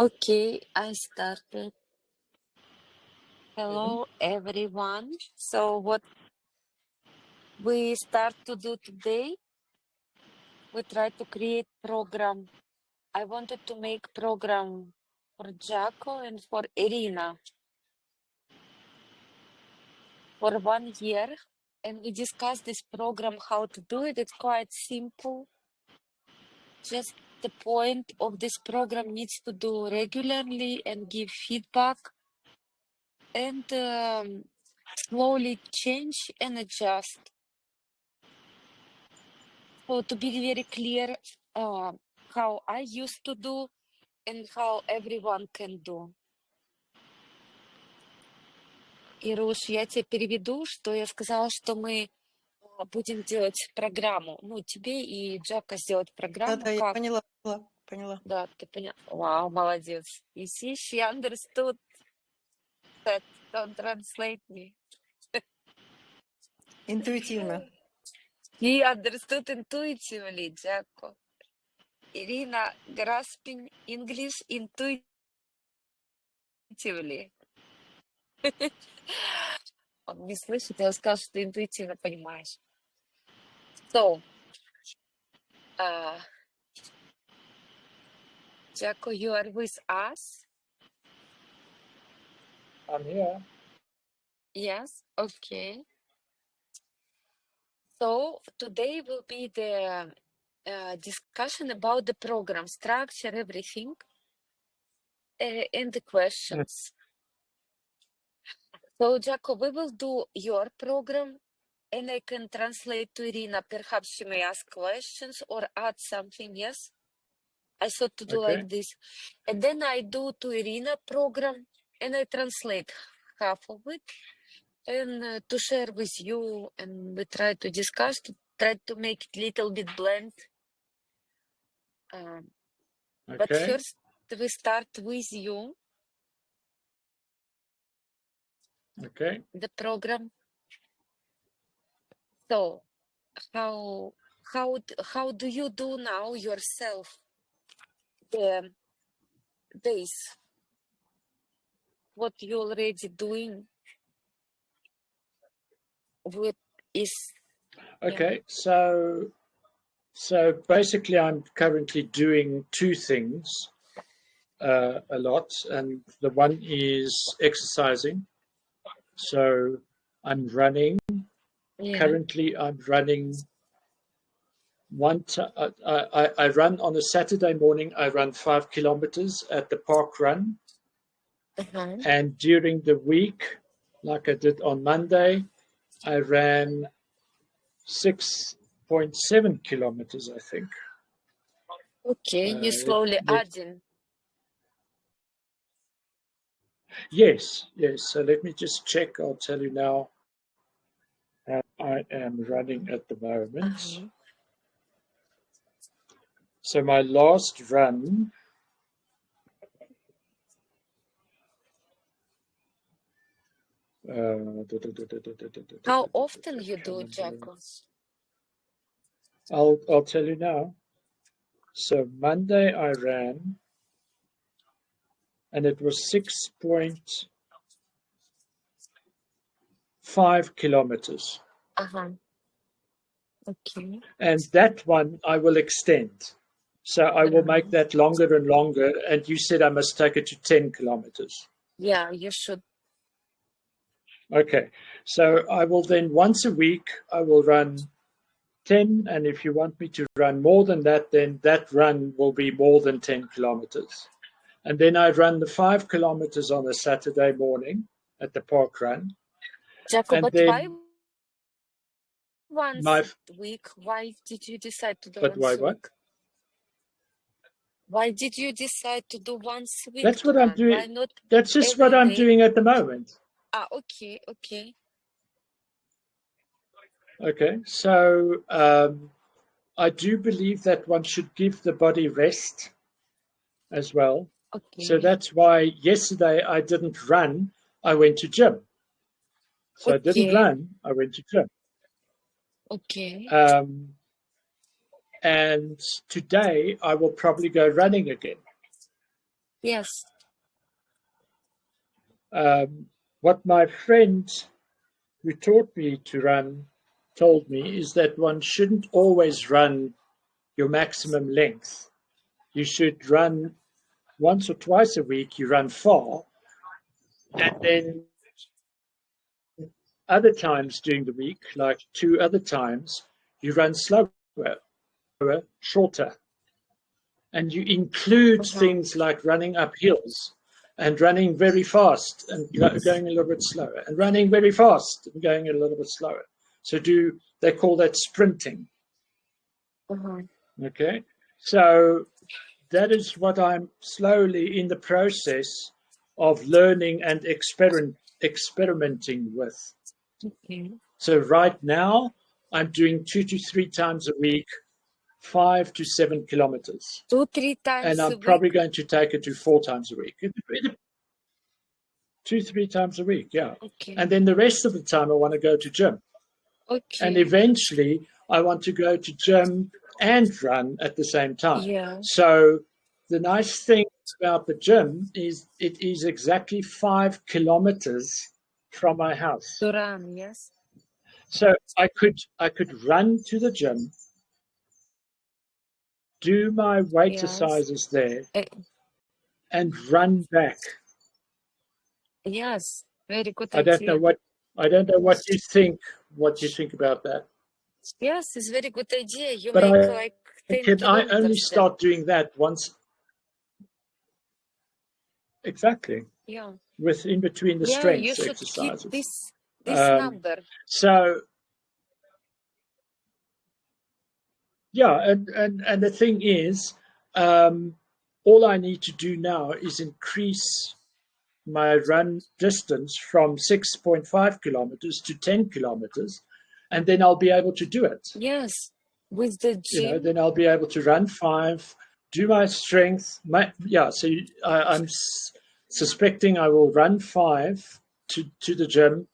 Okay, I started. Hello, everyone. So what we start to do today, we try to create program. I wanted to make program for Jacco and for Irina for 1 year. And we discussed this program, how to do it. It's quite simple. Just the point of this program needs to do regularly and give feedback and slowly change and adjust. So to be very clear, how I used to do and how everyone can do. Ируш, я тебе переведу, что я сказала, что мы будем делать программу. Ну, тебе и Джака сделать программу. Да, я как... поняла. Да, ты поняла. Вау, молодец. You see, she understood that. Don't translate me. Интуитивно. He understood intuitively, Jacco. Irina grasping English intuitively. Он не слышит, я сказала, что ты интуитивно понимаешь. So, Jacco, you are with us? I'm here. Yes, okay. So, today will be the discussion about the program structure, everything, and the questions. So, Jacco, we will do your program, and I can translate to Irina. Perhaps she may ask questions or add something, yes? I thought to do like this. And then I do to Irina program, and I translate half of it, and to share with you, and we try to discuss, to try to make it a little bit blend. But first, we start with you. Okay. The program. So, how do you do now yourself the days? What you already doing with is okay. So basically, I'm currently doing two things a lot, and the one is exercising. So I'm running. Currently, I'm running. I run on a Saturday morning. I run 5 kilometers at the park run, and during the week, like I did on Monday, I ran 6.7 kilometers, I think. Okay, you slowly adding. Yes. So let me just check. I'll tell you now how I am running at the moment. So my last run, how often you do, Jacco? I'll tell you now. So Monday I ran, and it was 6.5 kilometers. Okay. And that one I will extend. So I will make that longer and longer. And you said I must take it to 10 kilometers. Yeah, you should. Okay. So I will then once a week, I will run 10. And if you want me to run more than that, then that run will be more than 10 kilometers. And then I run the 5 kilometers on a Saturday morning at the park run. Jacco, and but then why once a week? Why did you decide to do once a week? Why did you decide to do once a week? That's what I'm doing. Why not That's just what I'm doing at the moment. Okay. Okay, so I do believe that one should give the body rest as well. Okay. So that's why yesterday I didn't run, I went to gym. So I didn't run, I went to gym. Okay. And today I will probably go running again. Yes. What my friend who taught me to run told me is that one shouldn't always run your maximum length. You should run once or twice a week, you run far, and then other times during the week, like 2 other times, you run slower, shorter. And you include things like running up hills and running very fast and going a little bit slower and running very fast and going a little bit slower. So they call that sprinting. Okay. So that is what I'm slowly in the process of learning and experimenting with. Okay. So right now I'm doing 2 to 3 times a week, 5 to 7 kilometers. 2-3 times And a I'm week. probably going to take it to 4 times a week. 2-3 times a week, yeah. Okay. And then the rest of the time I want to go to gym. Okay. And eventually I want to go to gym and run at the same time. Yeah. So the nice thing about the gym is it is exactly 5 kilometers from my house. To run, yes. So I could run to the gym, do my weight Yes. exercises there, Eh, and run back. yes. Very good I don't know idea. what you think about that. Yes, it's very good idea. You But make like 10 can I only kilometers then. start doing that once? Exactly. Yeah. In between the Yeah, strength you should keep exercises. this number. So yeah, and the thing is, all I need to do now is increase my run distance from 6.5 kilometers to 10 kilometers, and then I'll be able to do it. Yes. With the gym. Then I'll be able to run 5, do my strength. So I'm suspecting I will run 5 to the gym,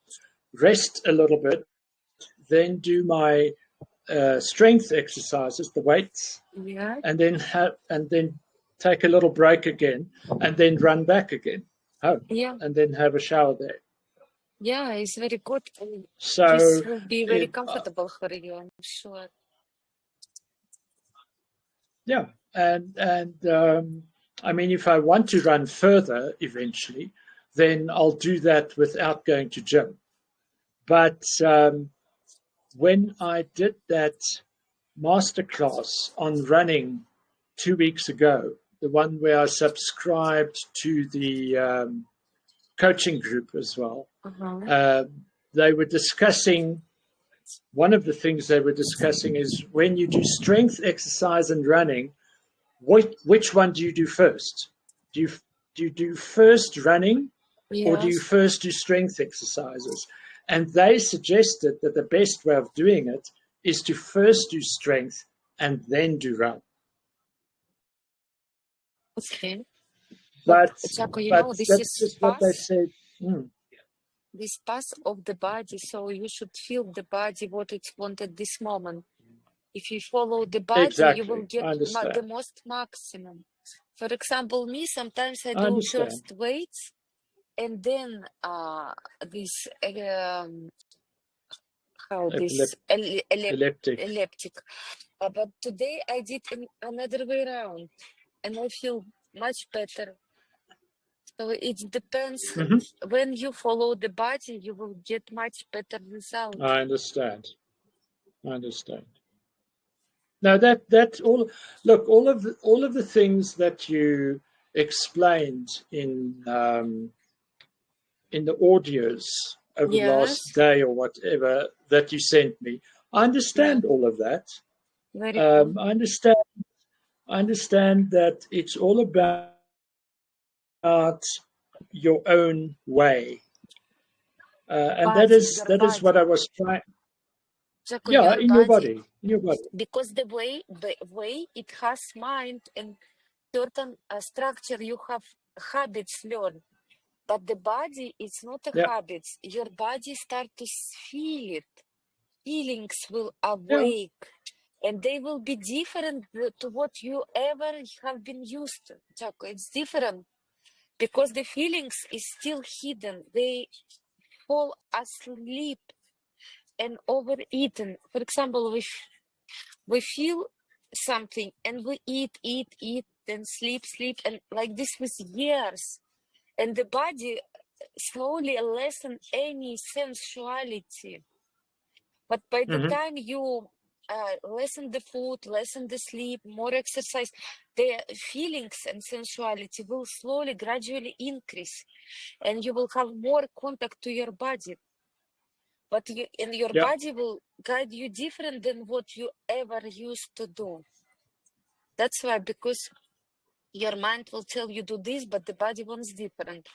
rest a little bit, then do my strength exercises, the weights, Yeah. and then take a little break again, and then run back again home, Yeah. and then have a shower there. Yeah, it's very good. And So this will be very comfortable for you, I'm sure. yeah, and I mean, if I want to run further eventually, then I'll do that without going to gym. But when I did that masterclass on running 2 weeks ago, the one where I subscribed to the coaching group as well, they were discussing, one of the things they were discussing is when you do strength exercise and running, which one do you do first? Do you do first running, or do you Yes. first do strength exercises? And they suggested that the best way of doing it is to first do strength and then do run. Okay. But Jacco, this that's is just what they path. said. This path of the body, so you should feel the body what it wants at this moment. If you follow the body, Exactly. you will get I understand. the most maximum. For example, me, sometimes I I do understand. first weights and then this Elliptic. elliptic. But today I did another way around, and I feel much better. So it depends. When you follow the body, you will get much better result. I understand. Now that all, look, all of the things that you explained in the audios over the last day or whatever that you sent me, I understand all of that. Very cool. I understand that it's all about your own way, and that is what I was trying. Jacco, Yeah, in your body. Because the way it has mind and certain structure, you have habits learn, but the body is not a habit. Your body start to feel it. Feelings will awake, and they will be different to what you ever have been used to. Jacco, it's different. because the feelings is still hidden. They fall asleep and overeaten. For example, we feel something and we eat, and sleep, and like this with years. And the body slowly lessen any sensuality. But by the time you lessen the food, lessen the sleep, more exercise, the feelings and sensuality will slowly, gradually increase, and you will have more contact to your body. But your body will guide you different than what you ever used to do. That's why, because your mind will tell you do this, but the body wants different.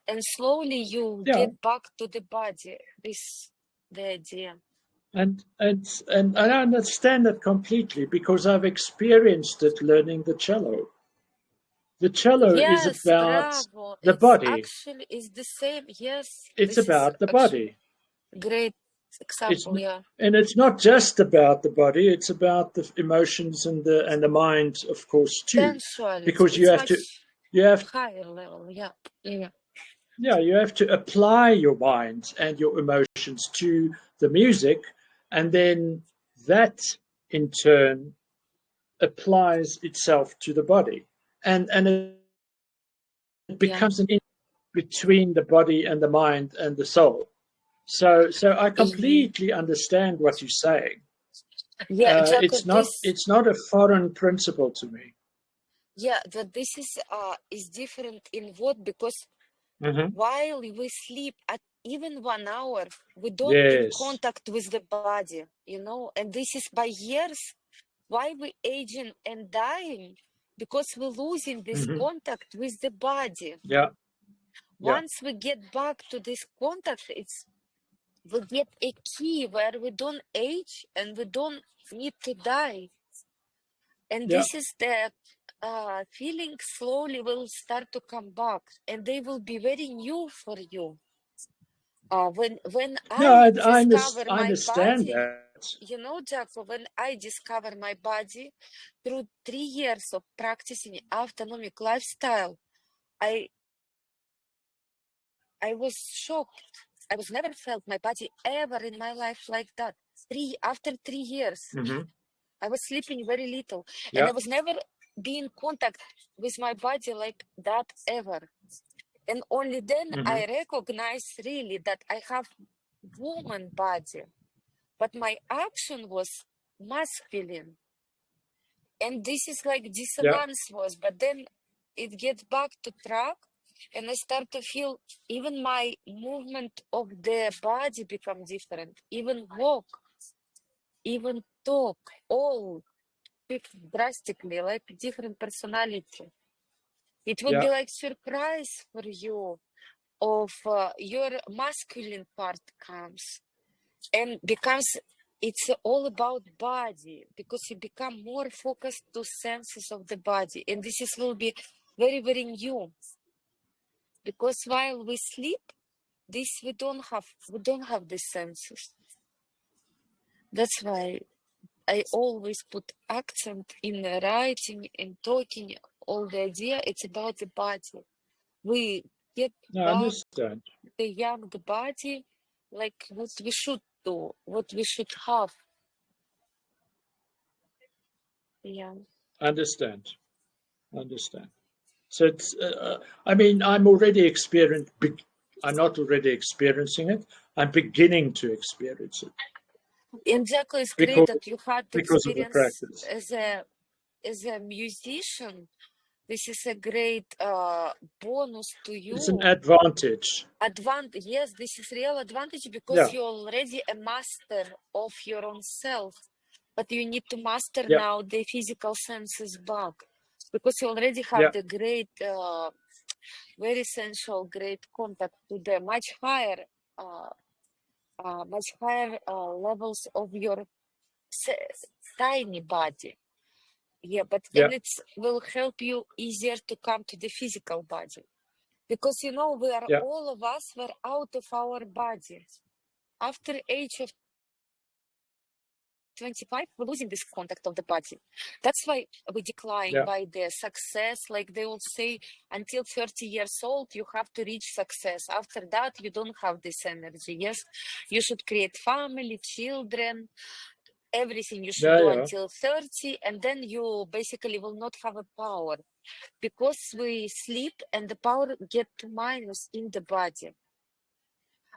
And slowly you get back to the body. This the idea. And I understand that completely because I've experienced it learning the cello. The cello is Yes, about bravo. the It's body. actually is the same. Yes, It's this is about the actually body. great It's example. Yeah, and it's not just about the body. It's about the emotions and the mind, of course, too, sensuality. because It's much you have higher level. Yeah, yeah, you have to apply your mind and your emotions to the music, and then that in turn applies itself to the body, and it yeah. becomes an in between the body and the mind and the soul. So I Mhm. completely understand what you're saying. Yeah, Jacko, It's not a foreign principle to me. yeah, that this is different in what, because Mm-hmm. while we sleep at even 1 hour, we don't in Yes. contact with the body, and this is by years. Why we aging and dying? Because we're losing this Mm-hmm. contact with the body. Yeah. Yeah. Once we get back to this contact, we get a key where we don't age and we don't need to die. And Yeah. this is the feeling slowly will start to come back, and they will be very new for you. When No, I discover I my understand body, that. Jacko, when I discover my body through 3 years of practicing autonomic lifestyle, I I was shocked. I was never felt my body ever in my life like that. After 3 years, Mm-hmm. I was sleeping very little, and I Yeah. was never be in contact with my body like that ever. And only then Mm-hmm. I recognize really that I have woman body, but my action was masculine. And this is like Yeah. dissonance was, but then it gets back to track, and I start to feel even my movement of the body become different, even walk, even talk, all drastically, like different personality. It would Yeah. be like surprise for you of your masculine part comes and becomes, it's all about body, because you become more focused to senses of the body, and this is will be very, very new, because while we sleep, this we don't have the senses. That's why I always put accent in the writing and talking. All the idea, it's about the body. We get No, I back understand. the young body, like what we should do, what we should have. Yeah. Understand. Understand. So it's. I mean, I'm already experienced. I'm not already experiencing it. I'm beginning to experience it And Jacko, it's great because that you had the of the experience practice. as a musician. This is a great bonus to It's an you. advantage. Advantage, yes, this is real advantage, because Yeah. you're already a master of your own self, but you need to master Yeah. now the physical senses back, because you already have Yeah. the great, very essential, great contact to the uh, much higher levels of your tiny body. Yeah, but Yeah. and it will help you easier to come to the physical body, because we are Yeah. all of us were out of our body after age of 25, we're losing this contact of the body. That's why we decline by the success. Like they will say, until 30 years old, you have to reach success. After that, you don't have this energy. Yes, you should create family, children, everything you should do until 30, and then you basically will not have a power because we sleep and the power get to minus in the body.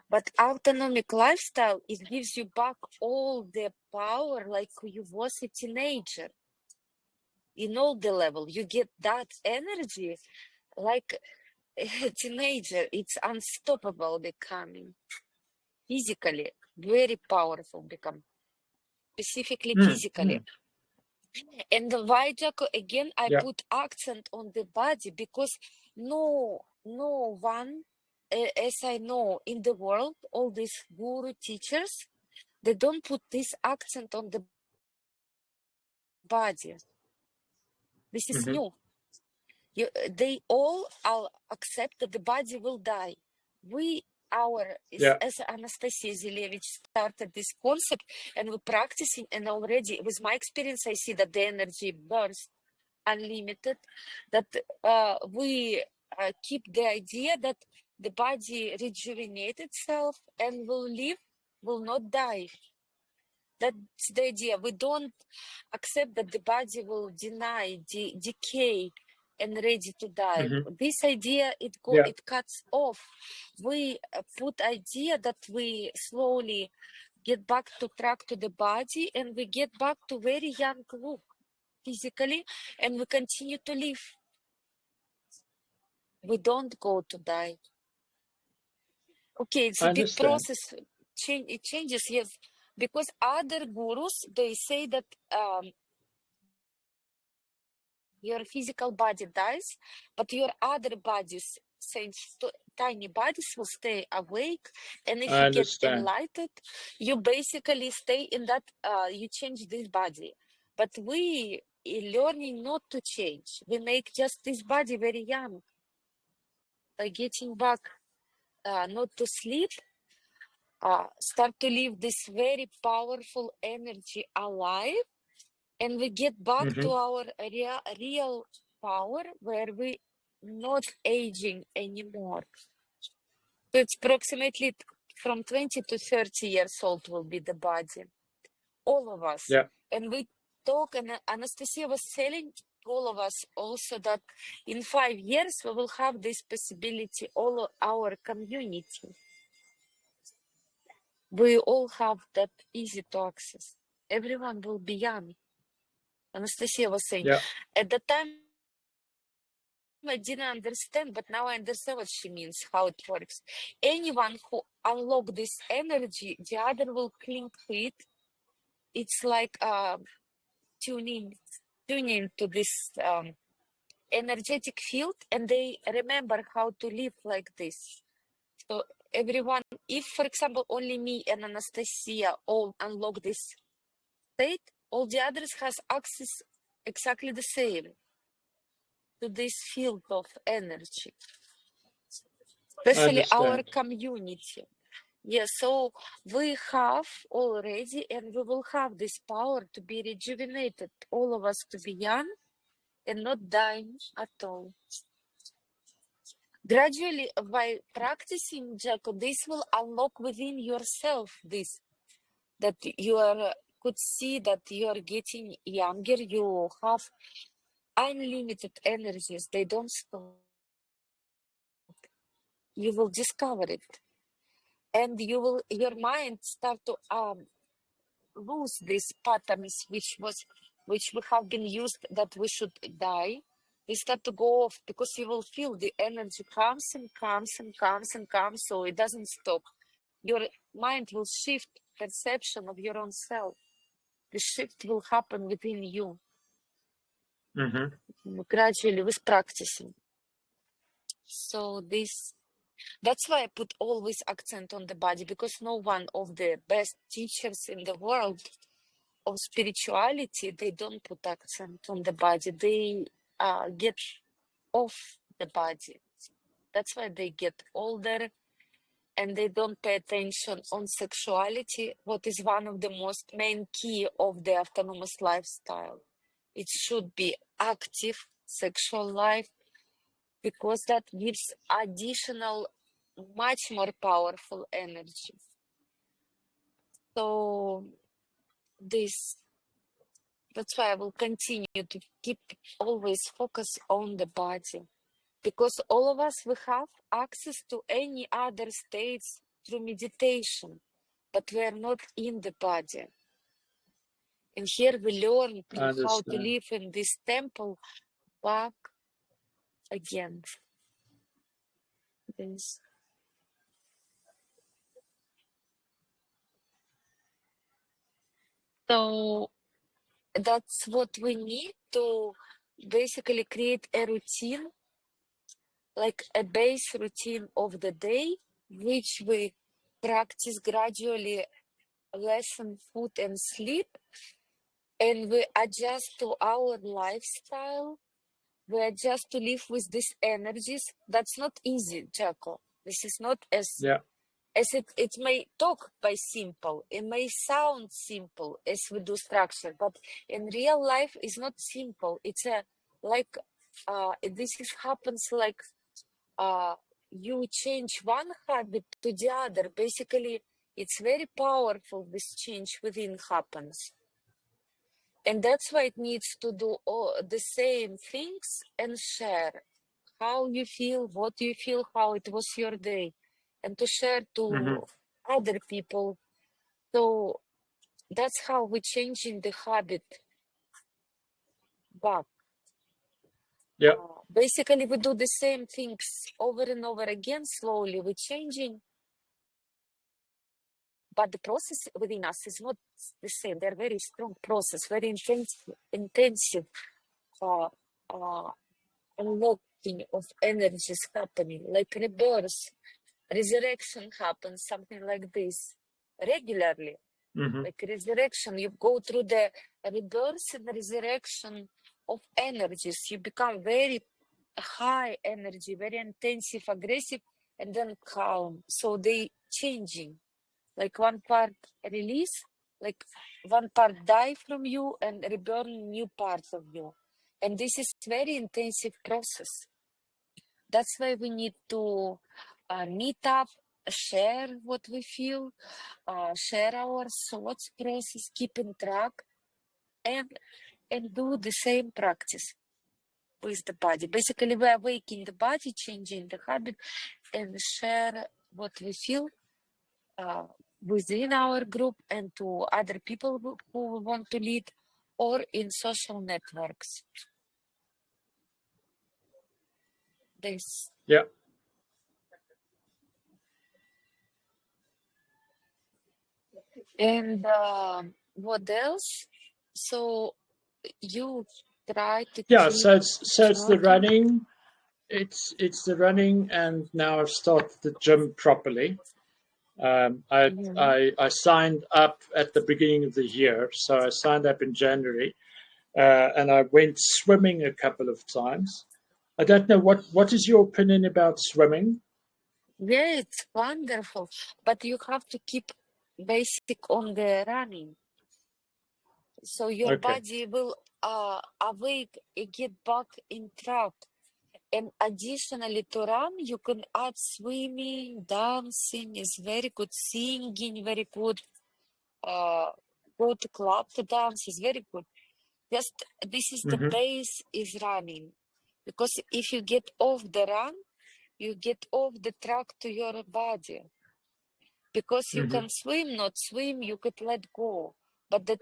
But autonomic lifestyle, it gives you back all the power like you was a teenager. In all the level, you get that energy like a teenager. It's unstoppable becoming. Physically, very powerful become. Specifically physically. And why, Jacco, again, I put accent on the body because no one, as I know in the world, all these guru teachers, they don't put this accent on the body. This is new. They all accept that the body will die. As Anastasia Zilevich started this concept, and we're practicing, and already with my experience, I see that the energy bursts unlimited, that we keep the idea that the body rejuvenates itself and will live, will not die. That's the idea. We don't accept that the body will decay and ready to die. This idea, it cuts off. We put idea that we slowly get back to track to the body, and we get back to very young look physically, and we continue to live. We don't go to die. Okay, it's a big process. It changes, yes, because other gurus, they say that your physical body dies, but your other bodies, tiny bodies, will stay awake. And if you get enlightened, you basically stay in that, you change this body. But we learning not to change. We make just this body very young. By getting back, not to sleep, start to live this very powerful energy alive, and we get back to our real power, where we not aging anymore. So it's approximately from 20 to 30 years old will be the body, all of us. And we talk, and Anastasia was telling all of us also that in 5 years we will have this possibility, all of our community. We all have that easy to access. Everyone will be young. Anastasia was saying, at the time I didn't understand, but now I understand what she means, how it works. Anyone who unlock this energy, the other will cling to it. It's like tuning to this energetic field, and they remember how to live like this. So everyone, if for example only me and Anastasia all unlock this state, all the others has access exactly the same to this field of energy, especially our community. Yes, so we have already, and we will have this power to be rejuvenated, all of us to be young and not dying at all. Gradually, by practicing, Jacco, this will unlock within yourself this, that you could see that you are getting younger, you have unlimited energies, they don't stop. You will discover it. And your mind start to lose these patterns which we have been used, that we should die. They start to go off, because you will feel the energy comes and comes and comes and comes, so it doesn't stop. Your mind will shift perception of your own self. The shift will happen within you. Gradually with practicing. So that's why I put always accent on the body, because no one of the best teachers in the world of spirituality, they don't put accent on the body. They get off the body. That's why they get older, and they don't pay attention on sexuality, what is one of the most main key of the autonomous lifestyle. It should be active sexual life, because that gives additional, much more powerful energy. So that's why I will continue to keep always focus on the body, because all of us, we have access to any other states through meditation, but we are not in the body. And here we learn I how to understand. live in this temple back again. This. So that's what we need to basically create a routine, like a base routine of the day, which we practice gradually, lessen food and sleep, and we adjust to our lifestyle. We adjust to live with these energies. That's not easy, Jacco. This is not as it may talk by simple. It may sound simple as we do structure, but in real life, it's not simple. It's this happens like you change one habit to the other. Basically, it's very powerful. This change within happens. And that's why it needs to do all the same things and share how you feel, what you feel, how it was your day, and to share to other people. So that's how we're changing the habit back. Yeah. Basically, we do the same things over and over again. Slowly, we're changing, but the process within us is not the same. They're very strong process, very intensive. Uh, uh, Unlocking of energies happening, like rebirth, resurrection happens, something like this, regularly. Like resurrection, you go through the rebirth and resurrection of energies. You become very high energy, very intensive, aggressive, and then calm. So they changing. Like one part release, like one part die from you and reborn new parts of you. And this is very intensive process. That's why we need to meet up, share what we feel, share our thoughts process, keep in track, and do the same practice with the body. Basically, we are waking the body, changing the habit, and share what we feel within our group and to other people who want to lead, or in social networks. This. Yeah. And what else? So you try to Yeah. keep So it's the working. running. It's the running, and now I've started the gym properly. I signed up at the beginning of the year, so I signed up in January, and I went swimming a couple of times. I don't know what is your opinion about swimming? Yeah, it's wonderful, but you have to keep basic on the running, so your Okay. body will awake and get back in track. And additionally to run, you can add swimming, dancing is very good, singing very good, go to club to dance is very good. Just this is the base is running, because if you get off the run, you get off the track to your body. Because you can swim, not swim, you could let go. But the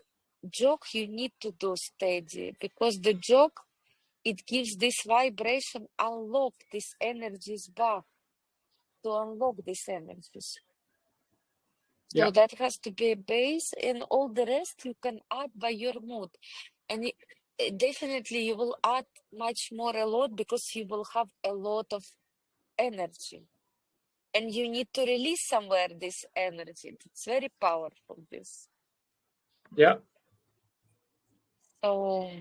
jog you need to do steady, because the jog, it gives this vibration, unlock these energies back, to unlock these energies. So Yeah. that has to be a base, and all the rest you can add by your mood. And definitely you will add much more a lot, because you will have a lot of energy. And you need to release somewhere this energy. It's very powerful, this. Yeah. So,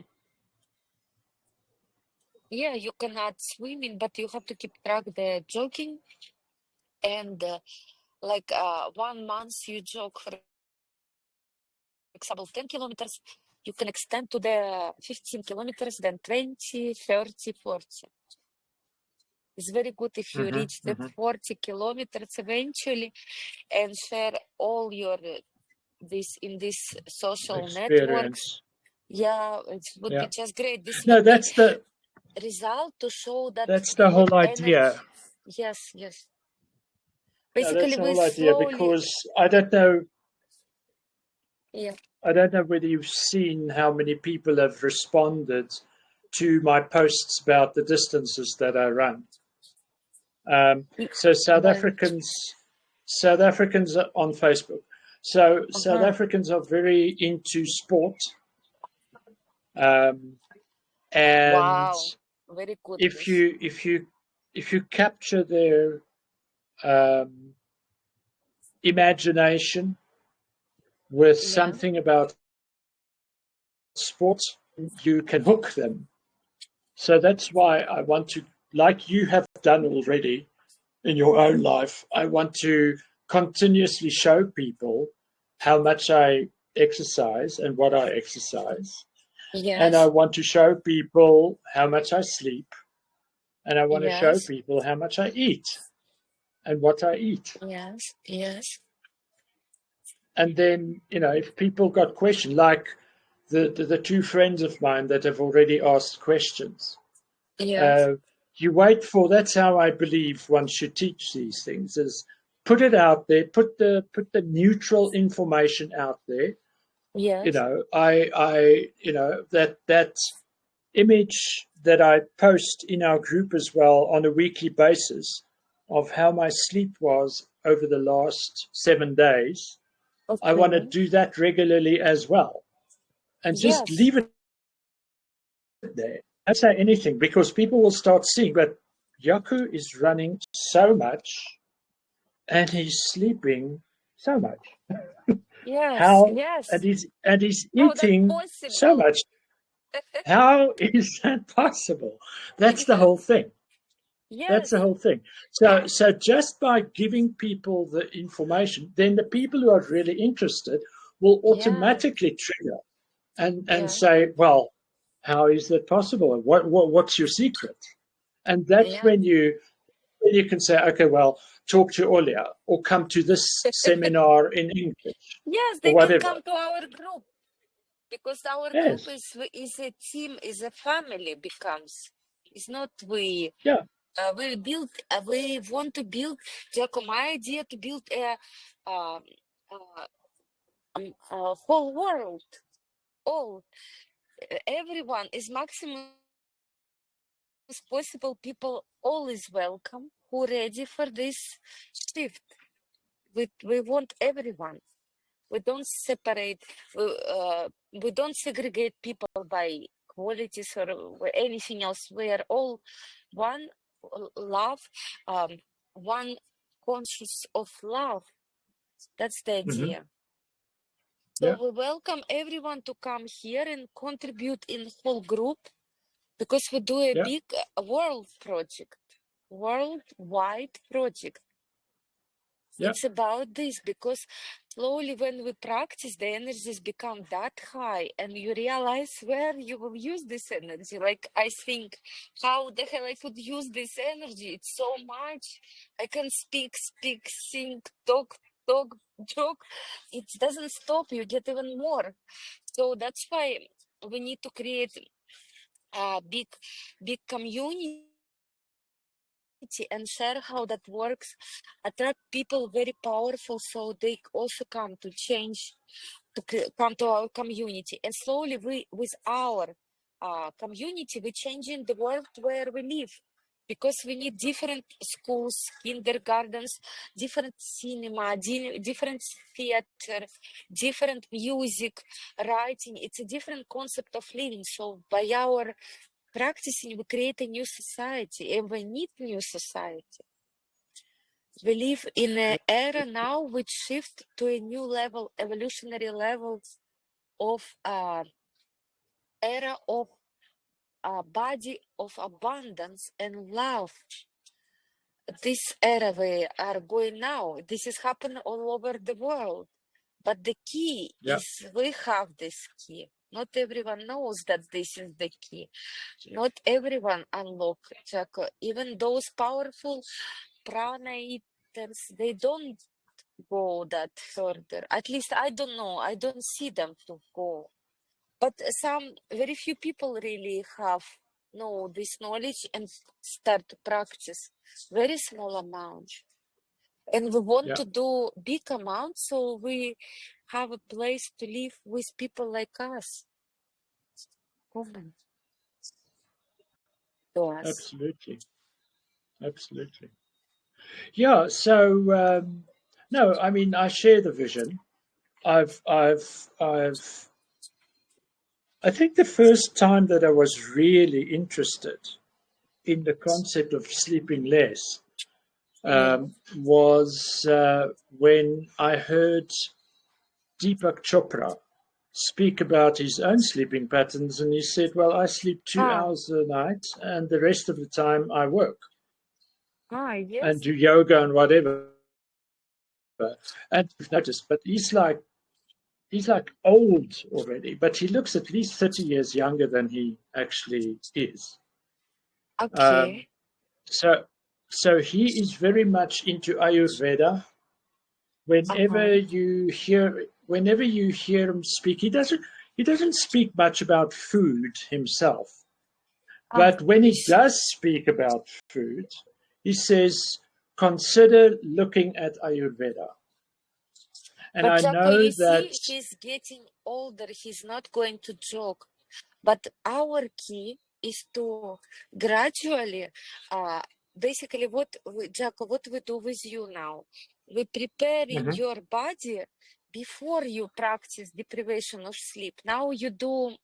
yeah, you can add swimming, but you have to keep track the jogging and like 1 month you jog, for example, 10 kilometers, you can extend to the 15 kilometers, then 20, 30, 40. It's very good if you reach the 40 kilometers eventually and share all your this in this social networks. Experience. Yeah, it would be just great. This No, will be that's the result to show that whole with energy. idea. Yes, yes. No, that's Basically, the we whole idea, slowly. because I don't know Yeah. I don't know whether you've seen how many people have responded to my posts about the distances that I run. So South Africans are on Facebook. So South Africans are very into sport, and Wow, very good. if you capture their imagination with something about sports, you can hook them. So that's why I want to, like you have done already in your own life, I want to continuously show people how much I exercise and what I exercise. Yes. And I want to show people how much I sleep. And I want to show Yes. people how much I eat and what I eat. Yes. Yes. And then, if people got questions, like the two friends of mine that have already asked questions, Yes. you wait for, that's how I believe one should teach these things, is put it out there, put the neutral information out there. Yes. That image that I post in our group as well on a weekly basis of how my sleep was over the last 7 days. I want to do that regularly as well, and just Yes. leave it there. Don't say anything, because people will start seeing, but Jacco is running so much and he's sleeping so much. Yes. How? Yes. And he's How that eating so possible? much. How is that possible? That's the whole thing. That's Yes. the whole thing. So just by giving people the information, then the people who are really interested will automatically trigger and say, well, how is that possible? What's your secret? And that's when you can say, okay, well, talk to Olia or come to this seminar in English Yes, or they can whatever. come to our group, because our Yes. group is a team, is a family becomes. It's not we. Yeah. We build. We want to build. Jacco, my idea to build a whole world. All everyone is maximum as possible. People always welcome who ready for this shift. We want everyone. We don't separate. We don't segregate people by qualities or anything else. We are all one love, one conscious of love. That's the idea. So we welcome everyone to come here and contribute in whole group, because we do a big world project, worldwide project. It's about this, because slowly when we practice, the energies become that high and you realize where you will use this energy. Like, I think, how the hell I could use this energy? It's so much. I can speak, sing, talk, joke. It doesn't stop. You get even more. So that's why we need to create a big community and share how that works, attract people very powerful, so they also come to change, come to our community. And slowly we, with our community, we're changing the world where we live, because we need different schools, kindergartens, different cinema, different theater, different music, writing. It's a different concept of living. So by our practicing, we create a new society, and we need new society. We live in an era now which shift to a new level, evolutionary levels of era of body of abundance and love. this era we are going now, this is happening all over the world. But the key is we have this key. Not everyone knows that this is the key. Not everyone unlock, Jacco. Even those powerful prana eaters, they don't go that further. At least I don't know. I don't see them to go. But some very few people really have know this knowledge and start to practice. Very small amount. And we want to do big amount, so we have a place to live with people like us. Women. To us. Absolutely. Absolutely. Yeah, so no, I mean I share the vision. I think the first time that I was really interested in the concept of sleeping less was when I heard Deepak Chopra speak about his own sleeping patterns, and he said, well, I sleep 2 hours a night and the rest of the time I work and do yoga and whatever. And you've noticed, but he's like old already, but he looks at least 30 years younger than he actually is. Okay. So he is very much into Ayurveda. Whenever you hear him speak, he doesn't speak much about food himself. But when he does speak about food, he says, consider looking at Ayurveda. And But I Jacco, know you that see, he's getting older. He's not going to joke. But our key is to gradually, basically, Jacco, what we do with you now, we preparing your body before you practice deprivation of sleep. Now you do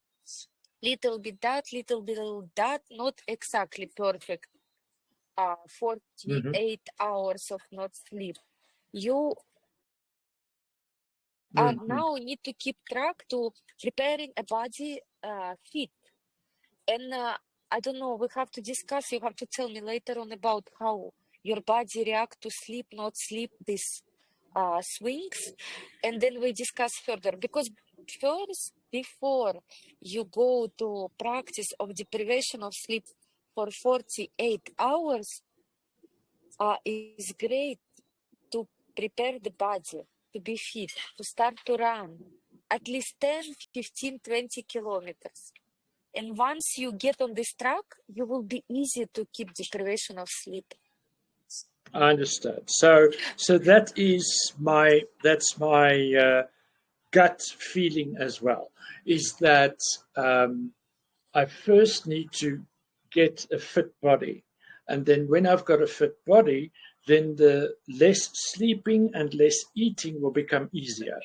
little bit that, not exactly perfect. 48 hours of not sleep. You now need to keep track to preparing a body fit. And I don't know, we have to discuss, you have to tell me later on about how your body react to sleep, not sleep, these swings. And then we discuss further. Because first, before you go to practice of deprivation of sleep for 48 hours, is great to prepare the body to be fit, to start to run at least 10, 15, 20 kilometers. And once you get on this track, you will be easy to keep deprivation of sleep. I understand. So that's my gut feeling as well. Is that I first need to get a fit body, and then when I've got a fit body, then the less sleeping and less eating will become easier.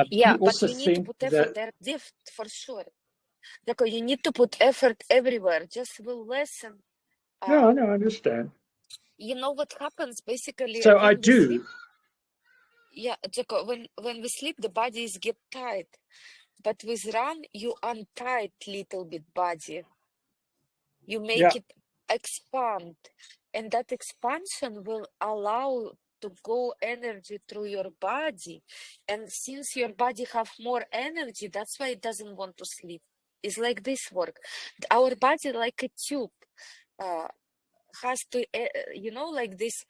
Yeah, but also you need to think put effort there, for sure. Because you need to put effort everywhere. Just will listen. No, I understand. You know what happens basically So when I we do. sleep? Yeah, Jacco, when we sleep, the bodies get tight. But with run, you untight little bit body. You make it expand. And that expansion will allow to go energy through your body. And since your body have more energy, that's why it doesn't want to sleep. It's like this work. Our body like a tube has to, like this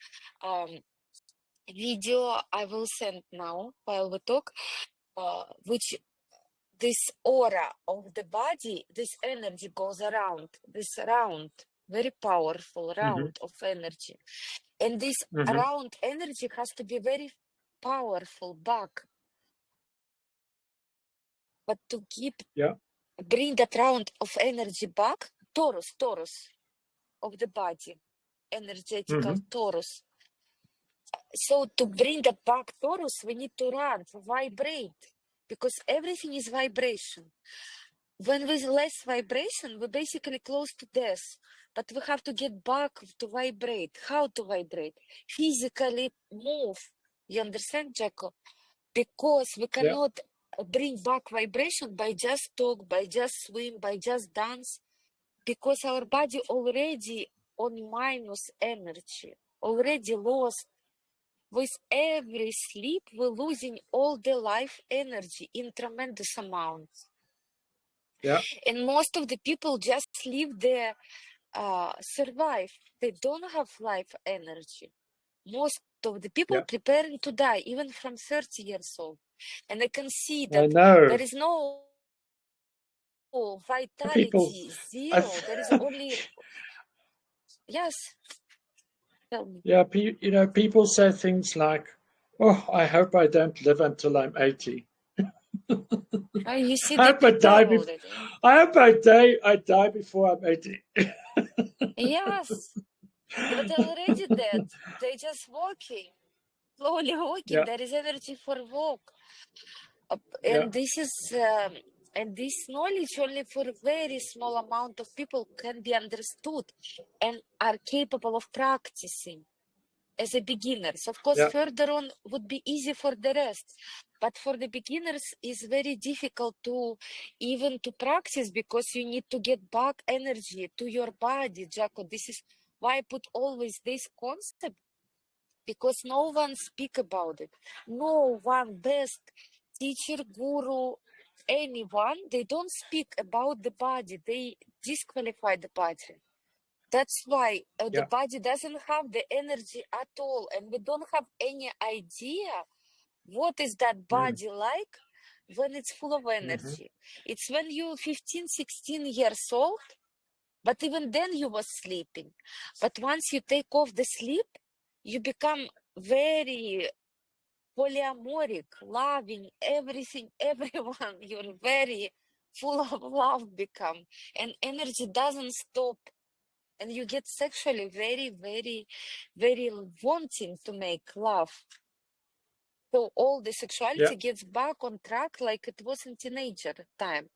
video I will send now while we talk, which this aura of the body, this energy goes around, this round, very powerful round of energy. And this round energy has to be very powerful back. But to bring that round of energy back, torus of the body, energetical torus. So to bring that back torus, we need to run, to vibrate, because everything is vibration. When with less vibration, we're basically close to death. But we have to get back to vibrate. How to vibrate? Physically move. You understand, Jacco? Because we cannot bring back vibration by just talk, by just swim, by just dance. Because our body already on minus energy, already lost. With every sleep, we're losing all the life energy in tremendous amounts. Yeah. And most of the people just live there, survive. They don't have life energy. Most of the people preparing to die, even from 30 years old. And I can see I that know. there is no People, vitality, zero. I've, There is only, yes, tell me. yeah, you know, people say things like, "Oh, I hope I don't live until I'm 80." Oh, you see, I they hope I die. prepare already. I hope I die before I'm 80. Yes, but they're already dead. They just walking, slowly walking. Yeah, There is energy for walk. yeah, And this is and this knowledge only for a very small amount of people can be understood and are capable of practicing as a beginners. Of course, yeah, further on would be easy for the rest, but for the beginners is very difficult to even to practice, because you need to get back energy to your body, Jacco. This is why I put always this concept, because no one speak about it. No one, best teacher, guru, anyone, they don't speak about the body. They disqualify the body. That's why the yeah. body doesn't have the energy at all, and we don't have any idea what is that Mm, body like when it's full of hmm. energy. It's when you're 15, 16 years old, but even then you were sleeping. But once you take off the sleep, you become very polyamoric, loving everything, everyone. You're very full of love become, and energy doesn't stop. And you get sexually very, very, very wanting to make love. So all the Yeah, sexuality gets back on track like it was in teenager time.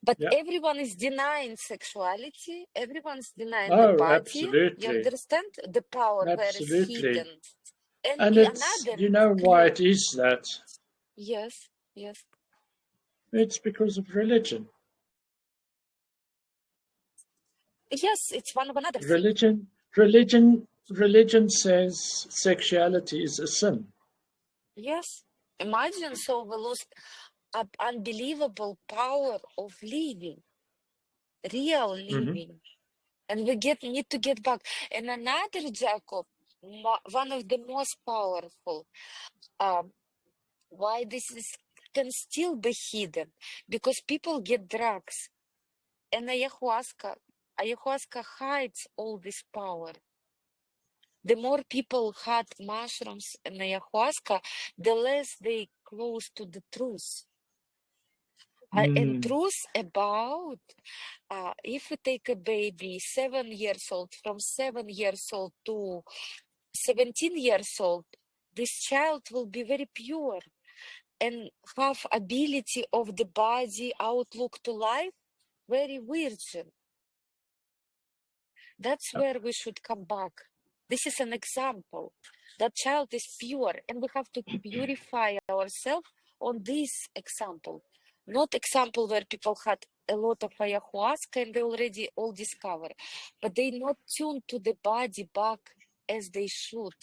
But yeah. everyone is denying sexuality. Everyone's denying the Oh, body. You absolutely, understand? The power where is absolutely. hidden. And And it's, another you know, why clue. it is that. Yes, yes. It's because of religion. Yes, it's one of another thing. Religion says sexuality is a sin. Yes. Imagine, so we lost an unbelievable power of living, real Hmm. living. And we need to get back. And another, Jacob, one of the most powerful, um, why this is can still be hidden, because people get drugs, and ayahuasca hides all this power. The more people had mushrooms and ayahuasca, the less they close to the truth. And Mm. truth about if we take a baby 7 years old, from 7 years old to 17 years old, this child will be very pure and have ability of the body, outlook to life, very virgin. That's Yeah. where we should come back. This is an example. That child is pure, and we have to purify ourselves on this example. Not example where people had a lot of ayahuasca and they already all discover, but they not tuned to the body back as they should.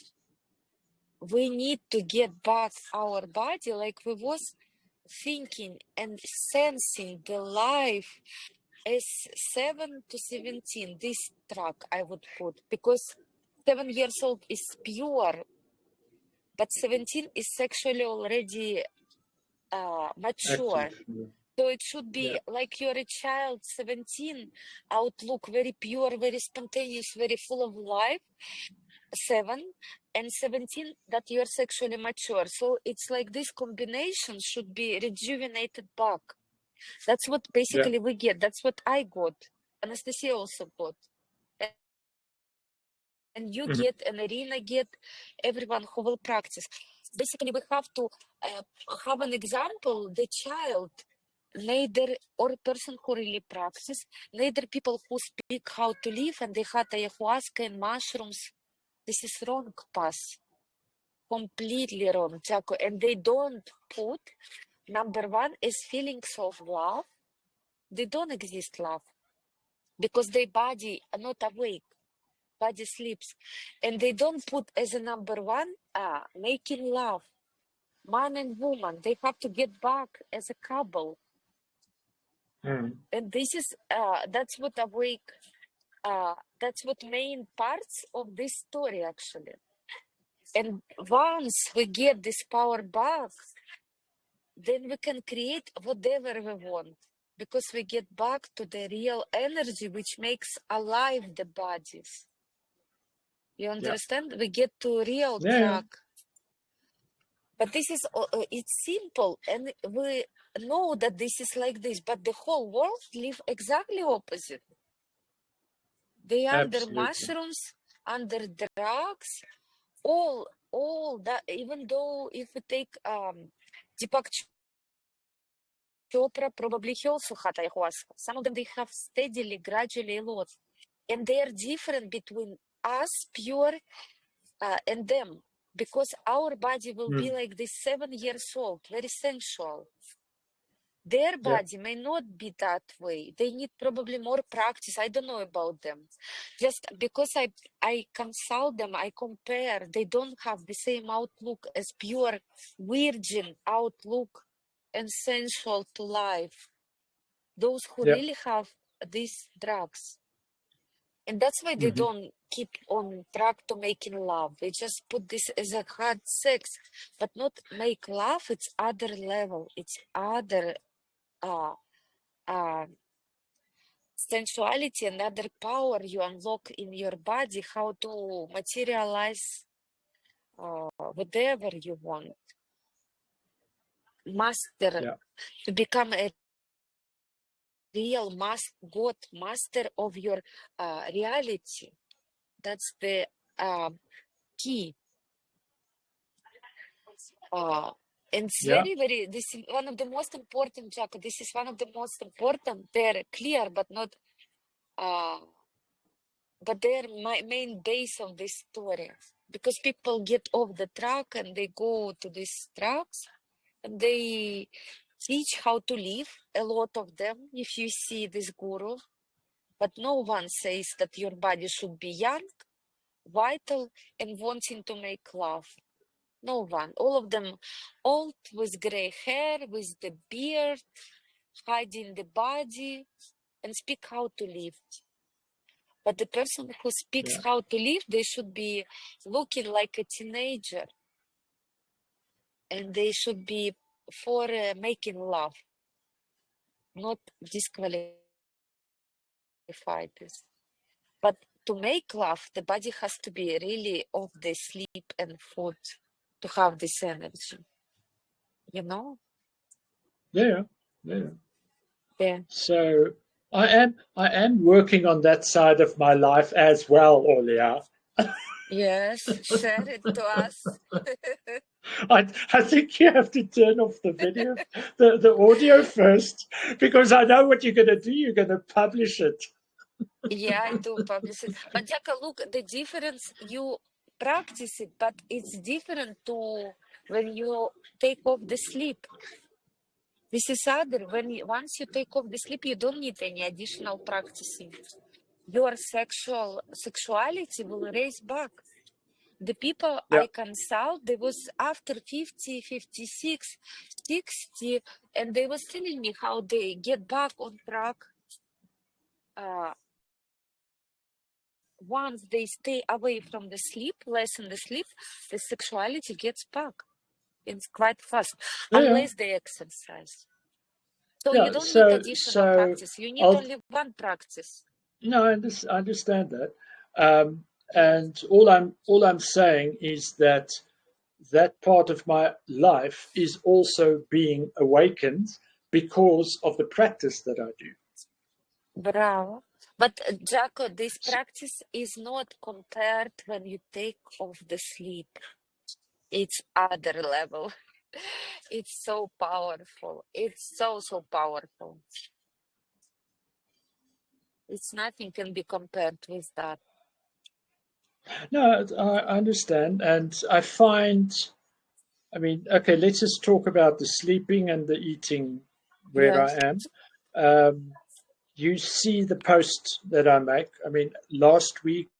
We need to get back our body like we was thinking and sensing the life as 7 to 17. This track I would put, because 7 years old is pure, but 17 is sexually already mature. Active. Yeah. So it should Yeah. be like you're a child, 17, outlook very pure, very spontaneous, very full of life. 7 and 17 that you're sexually mature. So it's like this combination should be rejuvenated back. That's what Yeah. basically we get. That's what I got. Anastasia also got. And you Mhm. get, and Irina get, everyone who will practice. Basically, we have to have an example, the child, neither, or person who really practice, neither people who speak how to live and they had ayahuasca and mushrooms. This is wrong path. Completely wrong, Jacco. And they don't put, number one is feelings of love. They don't exist love. because their body are not awake, body sleeps, and they don't put as a number one making love, man and woman. They have to get back as a couple, and this is that's what awake. That's what main parts of this story actually. And once we get this power back, then we can create whatever we want, because we get back to the real energy which makes alive the bodies. You understand? We get to real track. But this is it's simple, and we know that this is like this, but the whole world live exactly opposite. They under mushrooms, under drugs, all that. Even though if we take Deepak Chopra, probably he also had ayahuasca. Some of them they have steadily, gradually a lot, and they are different between us, pure, and them, because our body will be like this 7 years old, very sensual. Their body may not be that way. They need probably more practice. I don't know about them. Just because I consult them, I compare. They don't have the same outlook as pure virgin outlook and sensual to life. Those who really have these drugs. And that's why they don't keep on track to making love. They just put this as a hard sex, but not make love. It's other level. It's other sensuality, another power you unlock in your body, how to materialize whatever you want. Master, to become a real God, master of your reality. That's the key. And it's very, this is one of the most important, Jacco. This is one of the most important. They're clear, but not, but they're my main base of this story. Because people get off the track and they go to these tracks and they teach how to live, a lot of them, if you see this guru. But no one says that your body should be young, vital, and wanting to make love. No one. All of them old, with gray hair, with the beard, hiding the body, and speak how to live. But the person who speaks how to live, they should be looking like a teenager. And they should be for making love, not disqualified. But to make love, the body has to be really off the sleep and food to have this energy. You know? Yeah. So I am working on that side of my life as well, Olia. Yes, share it to us. I think you have to turn off the video, the audio first, because I know what you're going to do. You're going to publish it. Yeah, I do publish it. But Jacco, look, the difference, you practice it, but it's different to when you take off the sleep. This is other. Once you take off the sleep, you don't need any additional practicing. Your sexuality will raise back. The people I consult, they was after 50, 56, 60, and they was telling me how they get back on track. Once they stay away from the sleep, lessen the sleep, the sexuality gets back. It's quite fast, unless they exercise. So you don't need additional practice. You need only one practice. No, I understand that. And all I'm saying is that part of my life is also being awakened because of the practice that I do. Bravo. But Jacco, this practice is not compared when you take off the sleep. It's other level. It's so powerful. It's so powerful. It's nothing can be compared with that. No, I understand. And I find, I mean, okay, let's just talk about the sleeping and the eating where I am. you see the post that I make. I mean, last week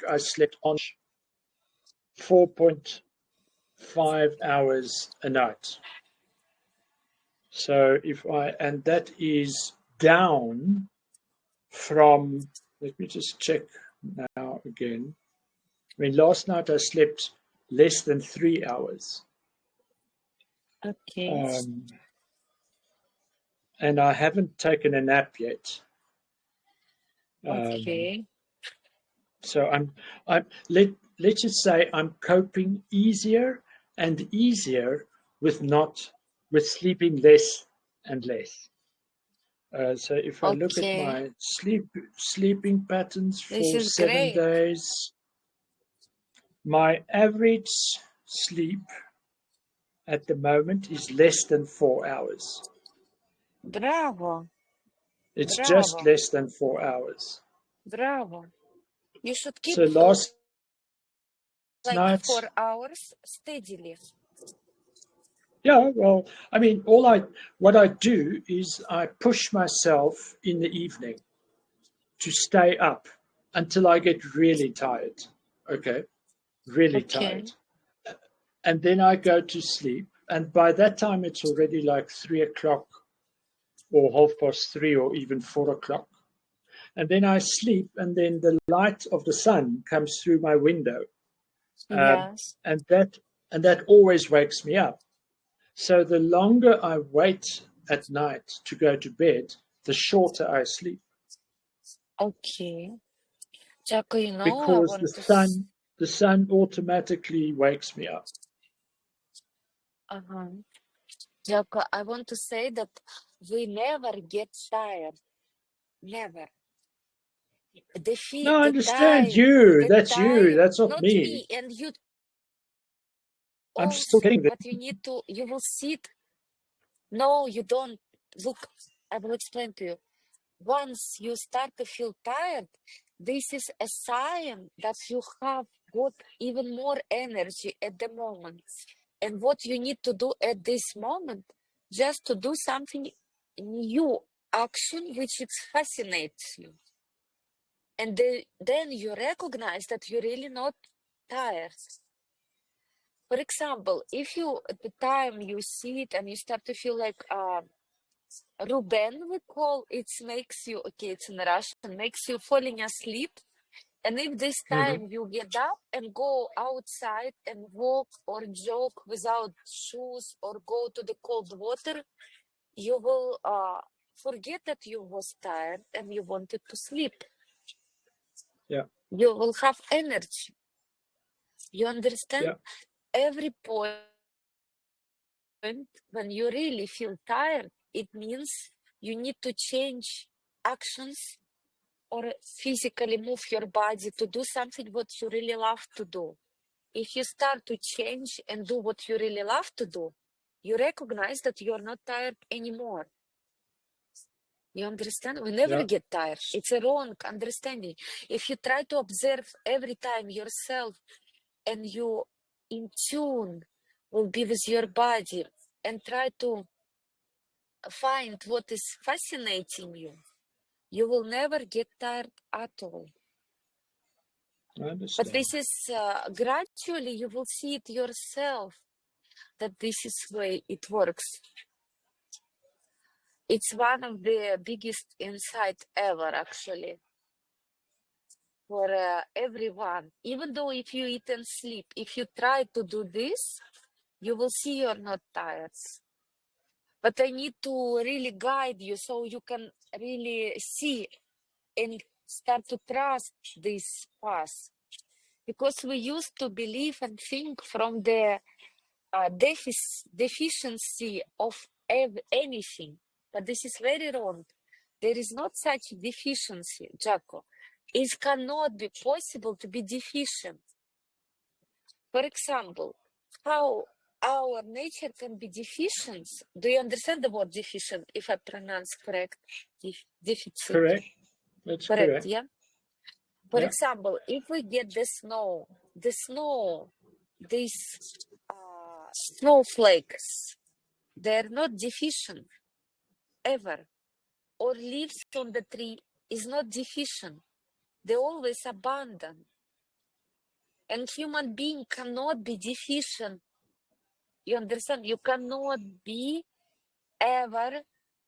I slept on 4.5 hours a night. So and that is down from, let me just check now again. I mean, last night I slept less than 3 hours. Okay. And I haven't taken a nap yet. Okay. So let's just say I'm coping easier and easier with sleeping less and less. So if I look at Okay. my sleeping patterns This for is 7 great. days, my average sleep at the moment is less than 4 hours. Bravo. It's just Bravo. less than 4 hours. Bravo. You should keep So last like night, 4 hours steadily. yeah, well, I mean, what I do is I push myself in the evening to stay up until I get really tired. Okay, really Okay. tired. And then I go to sleep. And by that time, it's already like 3 o'clock or 3:30 or even 4 o'clock. And then I sleep, and then the light of the sun comes through my window. Yes. And that always wakes me up. So the longer I wait at night to go to bed, the shorter I sleep. Okay. Jacco, you know, I Because want to. the sun automatically wakes me up. Uh-huh. Jacco, I want to say that we never get tired. Never. No, I The understand time, you. the That's you. time, That's not not me. me, and you I'm still also, getting there. but you will sit. No, you don't. Look, I will explain to you. Once you start to feel tired, this is a sign that you have got even more energy at the moment. And what you need to do at this moment, just to do something new action which it fascinates you. And then you recognize that you're really not tired. For example, if you at the time you see it and you start to feel like Ruben, we call it, makes you, okay, it's in Russian, makes you falling asleep. And if this Mhm. time you get up and go outside and walk or jog without shoes or go to the cold water, you will forget that you was tired and you wanted to sleep. Yeah. You will have energy. You understand? Yeah. Every point when you really feel tired, it means you need to change actions or physically move your body to do something what you really love to do. If you start to change and do what you really love to do, you recognize that you're not tired anymore. You understand? We never Yeah. get tired. It's a wrong understanding. If you try to observe every time yourself and you in tune will be with your body and try to find what is fascinating you, you will never get tired at all. I But understand. this is gradually you will see it yourself that this is the way it works. It's one of the biggest insight ever, actually, for everyone. Even though if you eat and sleep, if you try to do this, you will see you're not tired. But I need to really guide you so you can really see and start to trust this path. Because we used to believe and think from the deficiency of anything, but this is very wrong. There is not such deficiency, Jacco. It cannot be possible to be deficient. For example, how our nature can be deficient. Do you understand the word deficient, if I pronounce correct? Deficit. Correct. That's Correct, correct. yeah? For example, if we get the snow, these snowflakes, they're not deficient ever. or leaves on the tree is not deficient. They always abundant. And human being cannot be deficient. You understand? You cannot be ever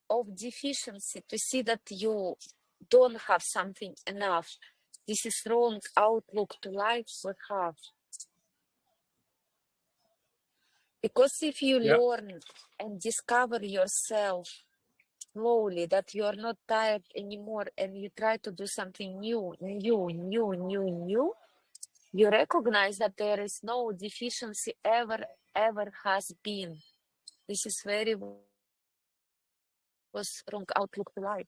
of deficiency to see that you don't have something enough. This is wrong outlook to life we have. Because if you learn and discover yourself slowly that you are not tired anymore and you try to do something new, you recognize that there is no deficiency ever has been. This is was wrong outlook to life.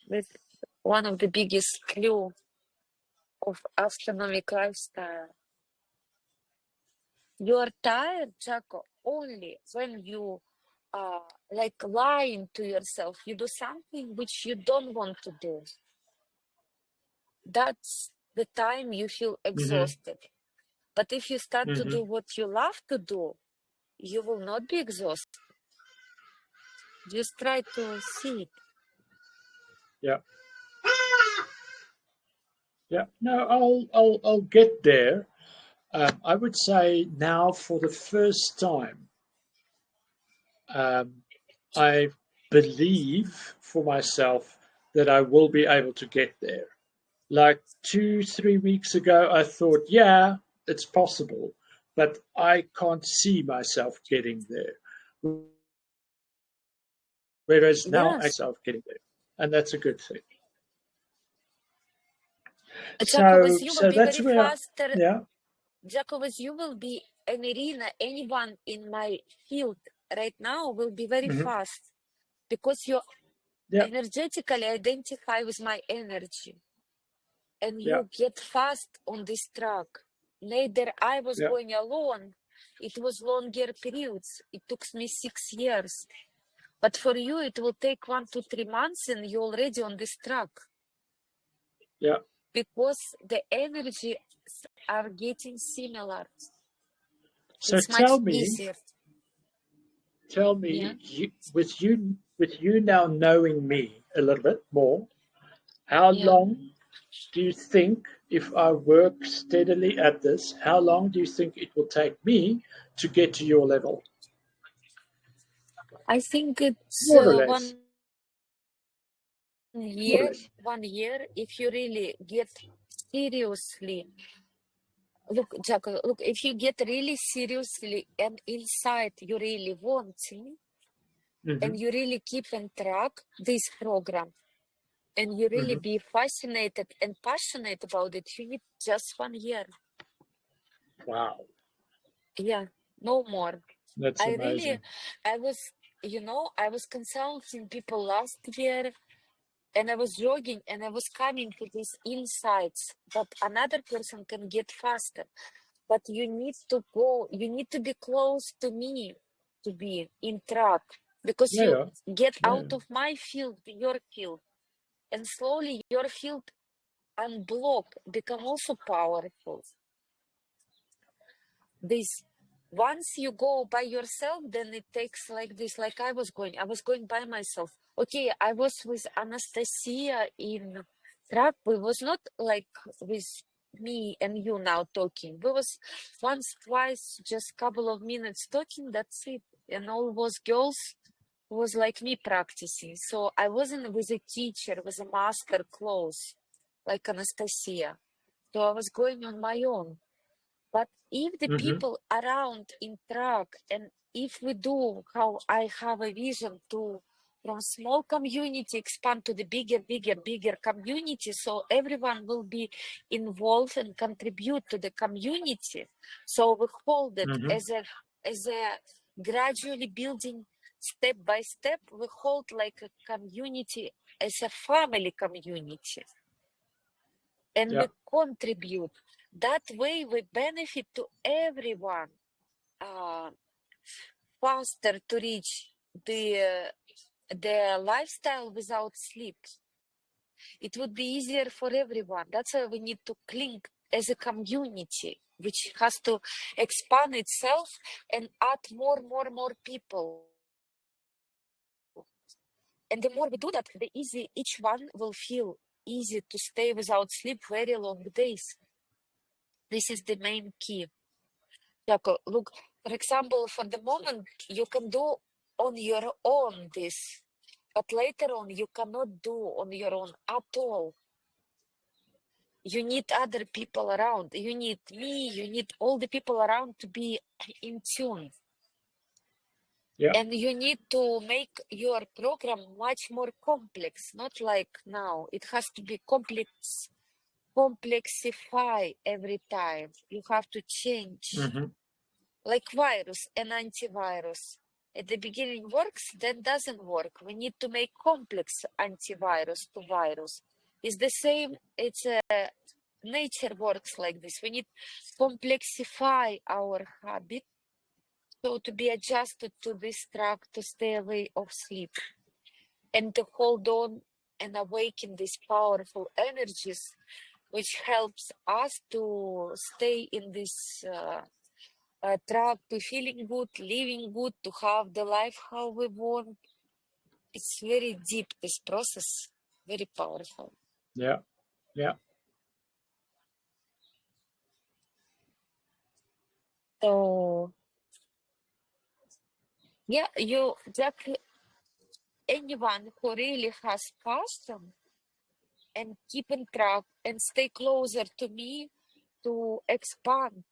With one of the biggest clue of astronomic lifestyle. You are tired, Jacco, only when you like lying to yourself. You do something which you don't want to do. That's the time you feel exhausted. But if you start to do what you love to do, you will not be exhausted. Just try to see it. Yeah. Yeah. No, I'll get there. I would say now for the first time, I believe for myself that I will be able to get there. Like 2-3 weeks ago, I thought, yeah, it's possible, but I can't see myself getting there. Whereas now I Yes. see myself getting there, and that's a good thing. Jacco, with you will So be that's very where, faster. yeah. Jacco, with you will be an Irina, anyone in my field right now will be very fast because you energetically identify with my energy and you get fast on this track. Neither I was going alone. It was longer periods. It took me 6 years. But for you, it will take 1 to 3 months and you're already on this track. Yeah. Because the energies are getting similar. So It's much easier. Tell me, with you now knowing me a little bit more, how long do you think, if I work steadily at this, how long do you think it will take me to get to your level? I think it's More or less. 1 year. 1 year, if you really get seriously. Look, Jacco, look, if you get really seriously and inside you really want it, and you really keep on track this program, and you really be fascinated and passionate about it, you need just 1 year. Wow. Yeah, no more. That's amazing. I was consulting people last year and I was jogging and I was coming to these insights that another person can get faster. But you need to be close to me to be in track because you get out of my field to your field. And slowly your field unblock, become also powerful. This once you go by yourself, then it takes like this. Like I was going by myself. Okay, I was with Anastasia in track. We was not like with me and you now talking. We was once, twice, just couple of minutes talking. That's it. And all was girls was like me practicing. So I wasn't with a teacher, with a master close, like Anastasia. So I was going on my own. But if the people around interact, and if we do how I have a vision to from small community expand to the bigger community, so everyone will be involved and contribute to the community. So we hold it as a gradually building step by step. We hold like a community as a family community, and we contribute. That way we benefit to everyone faster to reach the lifestyle without sleep. It would be easier for everyone. That's why we need to cling as a community, which has to expand itself and add more people. And the more we do that, the easy each one will feel easy to stay without sleep very long days. This is the main key. Jacco, look, for example, for the moment, you can do on your own this, but later on, you cannot do on your own at all. You need other people around. You need me, you need all the people around to be in tune. Yeah. And you need to make your program much more complex, not like now. It has to be complexify every time. You have to change. Mm-hmm. Like virus and antivirus. At the beginning works, then doesn't work. We need to make complex antivirus to virus. It's the same, it's nature works like this. We need complexify our habit so to be adjusted to this track to stay away of sleep and to hold on and awaken these powerful energies which helps us to stay in this track, to feeling good, living good, to have the life how we want. It's very deep, this process, very powerful. Yeah. Yeah. So yeah, Jack, anyone who really has passion and keep in track and stay closer to me to expand,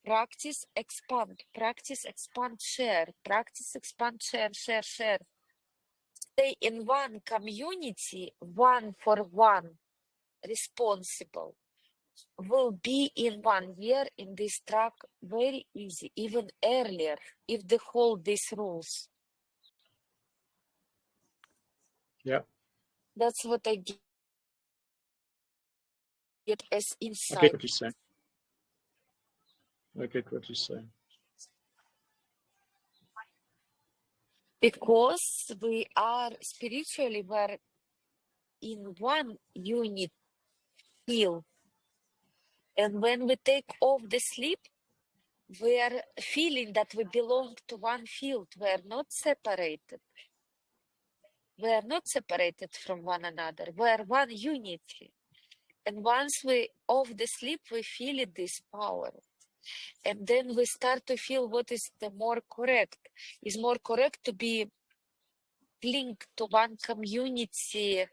practice, expand, share, practice, expand, share. Stay in one community, one for one, responsible. Will be in 1 year in this track very easy, even earlier, if they hold these rules. Yeah. That's what I get as I get insight. what you're saying. I get what you're saying. Because we are spiritually, we're in one unit field. And when we take off the sleep, we are feeling that we belong to one field. We are not separated. We are not separated from one another. We are one unity. And once we off the sleep, we feel it, this power. And then we start to feel what is the more correct. Is more correct to be linked to one community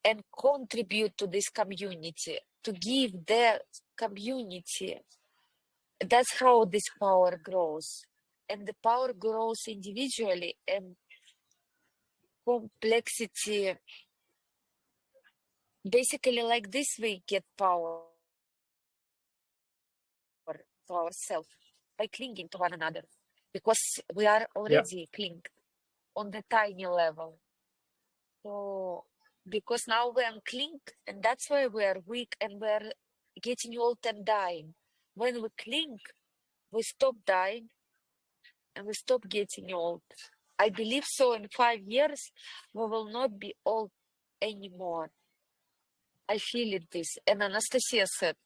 and contribute to this community, to give the community. That's how this power grows. And the power grows individually, and complexity, basically like this we get power to ourselves by clinging to one another, because we are already clinged on the tiny level. So because now we are clinged, and that's why we are weak and we are getting old and dying. When we cling, we stop dying and we stop getting old. I believe so in 5 years we will not be old anymore. I feel it this. And Anastasia said,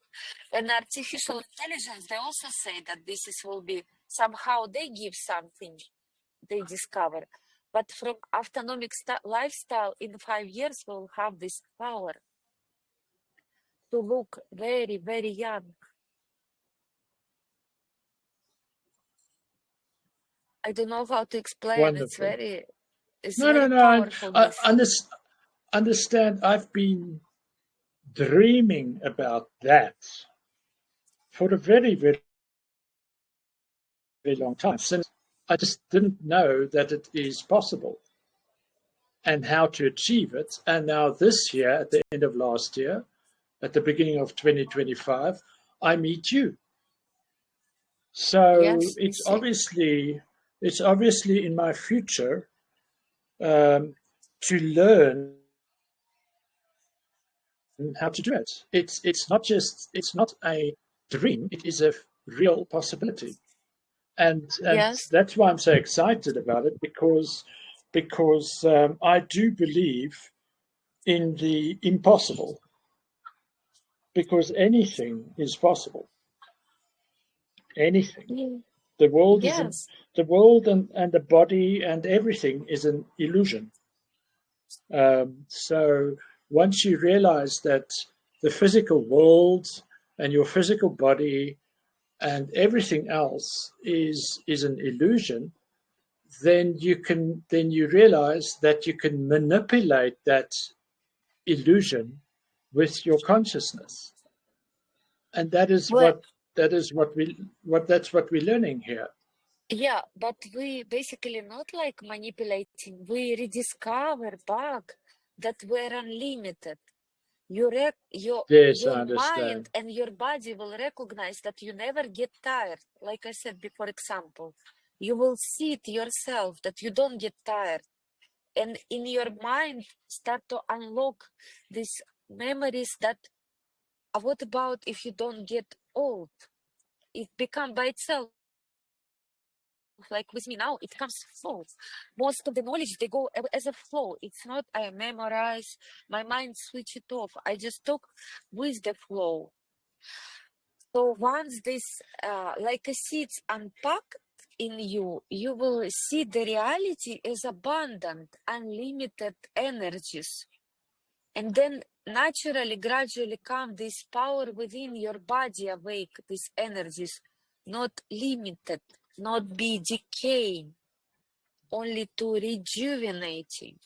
and artificial intelligence, they also say that this is will be somehow they give something they discover. But from autonomic lifestyle in 5 years, we'll have this power to look very, very young. I don't know how to explain. Wonderful. It's No. very powerful. I understand. I've been dreaming about that for a very, very, very long time. Since I just didn't know that it is possible and how to achieve it. And now this year, at the end of last year, at the beginning of 2025, I meet you. So Yes, it's obviously in my future to learn how to do it. It's not a dream. It is a real possibility, and yes, that's why I'm so excited about it, because I do believe in the impossible, because anything is possible. Anything. The world yes. the world and the body and everything is an illusion. So once you realize that the physical world and your physical body and everything else is an illusion, then you realize that you can manipulate that illusion with your consciousness, and that's what we're learning here. Yeah, but we basically not like manipulating. We rediscover back that we're unlimited. Your Yes, I mind understand. and your body will recognize that you never get tired. Like I said before, example, you will see it yourself that you don't get tired, and in your mind start to unlock these memories that. What about if you don't get old? It become by itself. Like with me now, it comes flow. Most of the knowledge they go as a flow. It's not I memorize, my mind switch it off. I just talk with the flow. So once this like a seeds unpacked in you, you will see the reality is abundant, unlimited energies. And then naturally, gradually come this power within your body awake, these energies, not limited, not be decaying, only to rejuvenating.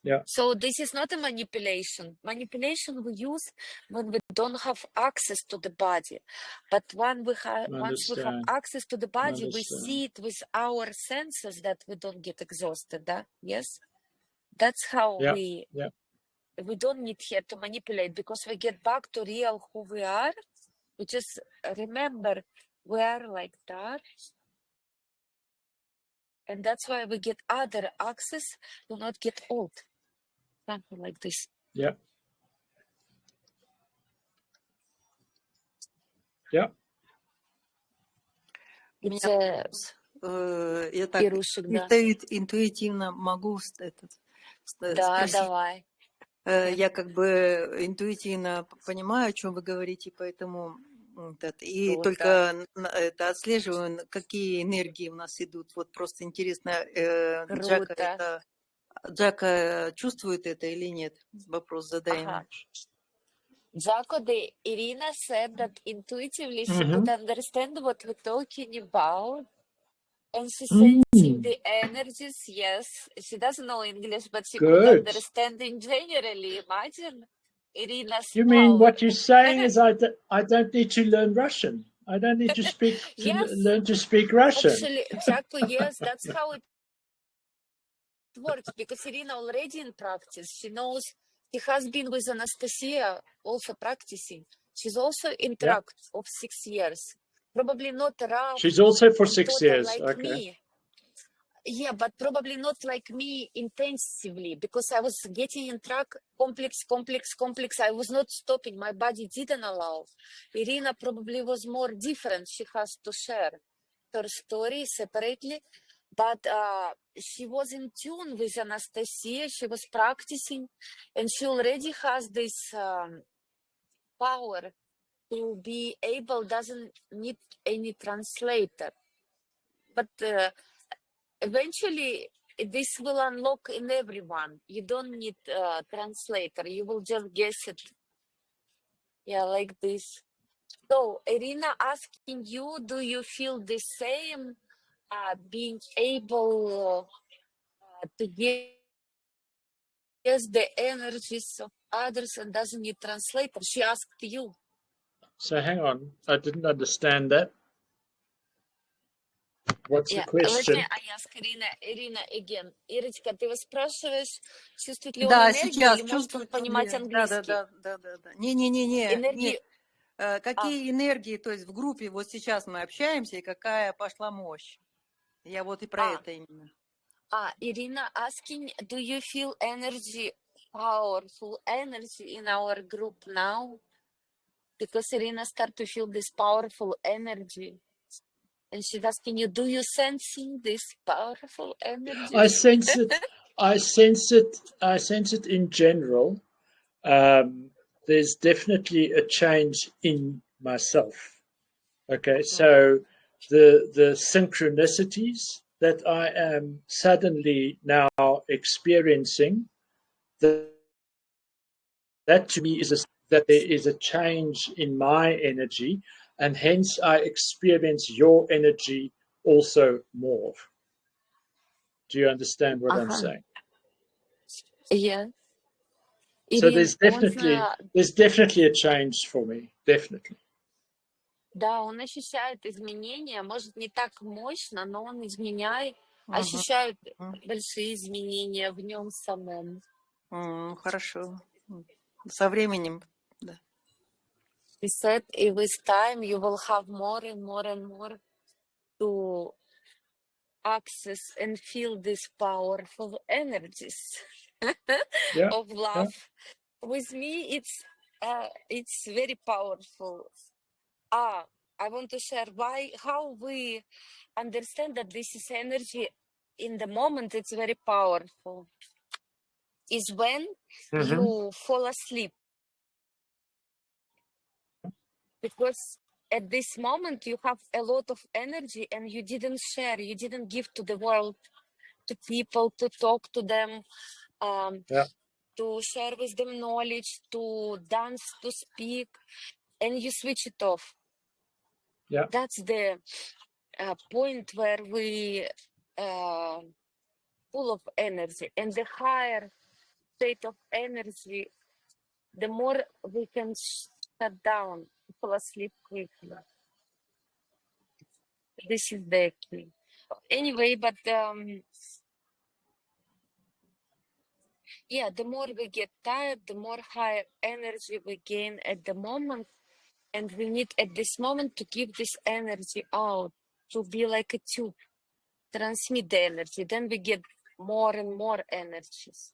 Yeah. So this is not a manipulation. Manipulation we use when we don't have access to the body. But when once we have access to the body, we see it with our senses that we don't get exhausted. Yes? That's how we don't need here to manipulate, because we get back to real who we are. We just remember we are like that. And that's why we get other access to not get old. Something like this. Yeah. Yeah. It's я так Ирушек, да. интуитивно могу Да, спросить. давай. Я как бы интуитивно понимаю, о чем вы говорите, поэтому и только это отслеживаю, какие энергии у нас идут. Вот просто интересно, Jacco чувствует это или нет? Вопрос задаем. Jacco, Irina said that intuitively she could understand what we're talking about. And she's sensing the energies, yes. She doesn't know English, but she could understand in generally. Imagine Irina's You power. mean what you're saying is I don't need to learn Russian. I don't need to speak learn to speak Russian. Actually, Jacco, yes, that's how it works, because Irina already in practice. She knows, she has been with Anastasia also practicing. She's also in track of 6 years. Probably not rough. She's also for 6 years. Like me. Yeah, but probably not like me intensively, because I was getting in track complex. I was not stopping. My body didn't allow. Irina probably was more different. She has to share her story separately. But she was in tune with Anastasia. She was practicing, and she already has this power to be able, doesn't need any translator. But eventually, this will unlock in everyone. You don't need a translator. You will just guess it. Yeah, like this. So, Irina asking you, do you feel the same, being able to guess the energies of others and doesn't need translator? She asked you. So hang on, I didn't understand that. What's the question? Let me ask Irina again. Ирочка, ты его спрашиваешь, чувствует ли он энергию, или может он понимать английский? Да. Не. Какие энергии, то есть в группе вот сейчас мы общаемся, и какая пошла мощь? Я вот и про это именно. Irina asking, do you feel energy, powerful energy in our group now? Because Irina start to feel this powerful energy. And she's asking you, do you sensing this powerful energy? I sense it. I sense it in general. There's definitely a change in myself. Okay, so the synchronicities that I am suddenly now experiencing, that to me is that there is a change in my energy, and hence I experience your energy also more. Do you understand what I'm saying? Yeah. So Ирин, there's definitely a change for me, definitely. да, он ощущает изменения, может, не так мощно, но он ощущает большие изменения в нем самом. Хорошо. Со временем, да. He said, with time, you will have more and more and more to access and feel these powerful energies of love. Yeah. With me, it's very powerful. I want to share how we understand that this is energy in the moment. It's very powerful. Is when you fall asleep, because at this moment you have a lot of energy and you didn't share, you didn't give to the world, to people, to talk to them, to share with them knowledge, to dance, to speak, and you switch it off. Yeah, that's the point where we full of energy, and the higher state of energy, the more we can shut down, fall asleep quickly. This is the key. Anyway, but yeah, the more we get tired, the more higher energy we gain at the moment, and we need at this moment to give this energy out, to be like a tube, transmit the energy. Then we get more and more energies.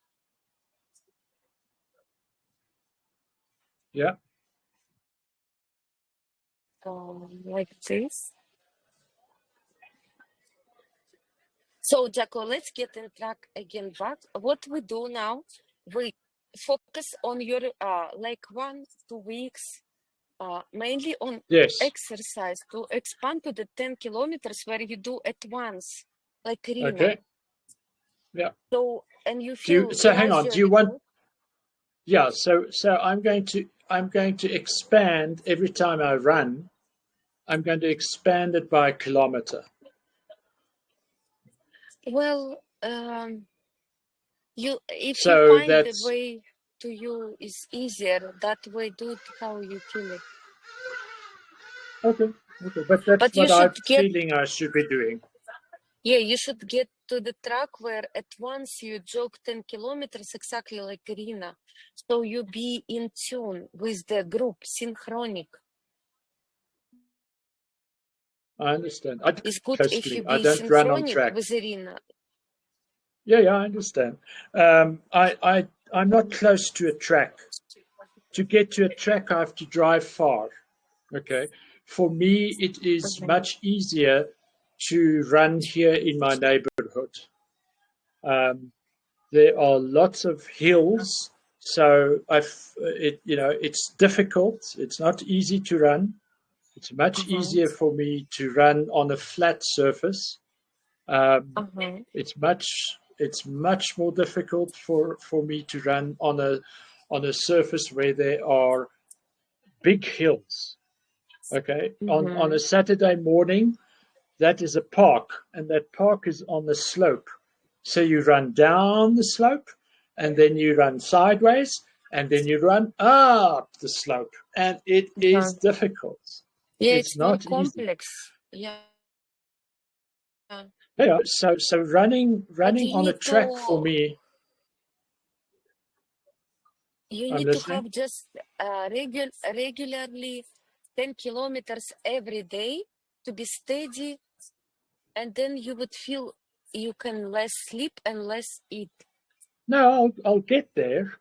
Yeah. Like this. So, Jacco, let's get in track again back. What we do now, we focus on your like 1-2 weeks, mainly on exercise to expand to the 10 kilometers where you do at once, like Rina. Okay. Yeah. So, and you feel. So hang on. Do you want? Yeah. So I'm going to expand every time I run. I'm going to expand it by a kilometer. Well, if you find the way to you is easier, that way do it how you feel it. Okay. But that's what I'm feeling I should be doing. Yeah, you should get to the track where at once you jog 10 kilometers, exactly like Irina. So you be in tune with the group, synchronic. I understand. It's good if you be synchronic with Irina. Yeah, I understand. I'm not close to a track. To get to a track, I have to drive far. Okay. For me, it is much easier to run here in my neighborhood. There are lots of hills, so it's difficult. It's not easy to run. It's much easier for me to run on a flat surface. It's much more difficult for me to run on a surface where there are big hills. Okay, on a Saturday morning, that is a park, and that park is on the slope. So you run down the slope, and then you run sideways, and then you run up the slope, and it is difficult. Yeah, it's not more complex. Easy. Yeah. Yeah. So running on a track for me. You need to have just regularly 10 kilometers every day to be steady, and then you would feel you can less sleep and less eat. No, I'll get there.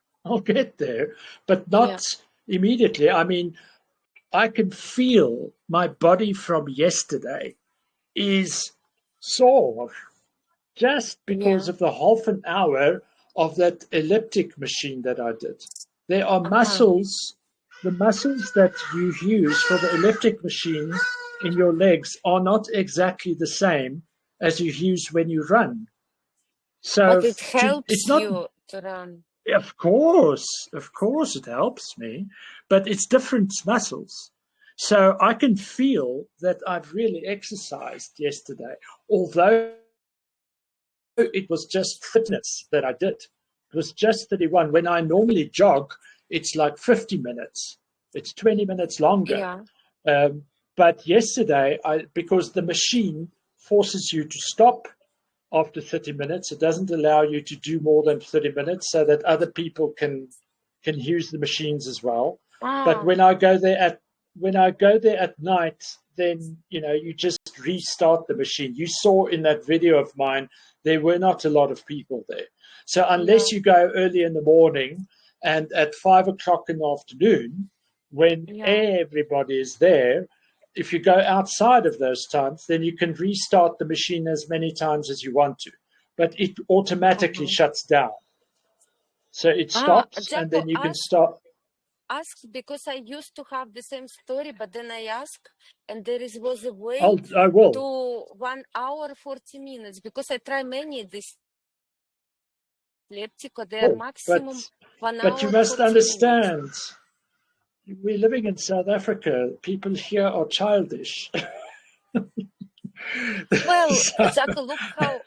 But not immediately. I mean, I can feel my body from yesterday is sore just because of the half an hour of that elliptic machine that I did. There are muscles, the muscles that you use for the elliptic machine in your legs are not exactly the same as you use when you run. So But it it's helps not, you to run. of course it helps me, but it's different muscles. So I can feel that I've really exercised yesterday, although it was just fitness that I did. It was just 31. When I normally jog, it's like 50 minutes. It's 20 minutes longer. Yeah. But yesterday, because the machine forces you to stop after 30 minutes, it doesn't allow you to do more than 30 minutes so that other people can use the machines as well. But when I go there at night, then you just restart the machine. You saw in that video of mine, there were not a lot of people there. So unless you go early in the morning and at 5 o'clock in the afternoon, when everybody is there, if you go outside of those times, then you can restart the machine as many times as you want to, but it automatically shuts down. So it stops, and Jacco, then you can start. Ask because I used to have the same story, but then I asked, and was a wait I will. to 1 hour 40 minutes because I try many this elliptical. They are maximum 1 hour. But you must understand, we're living in South Africa. People here are childish. Well, Jacco, look how.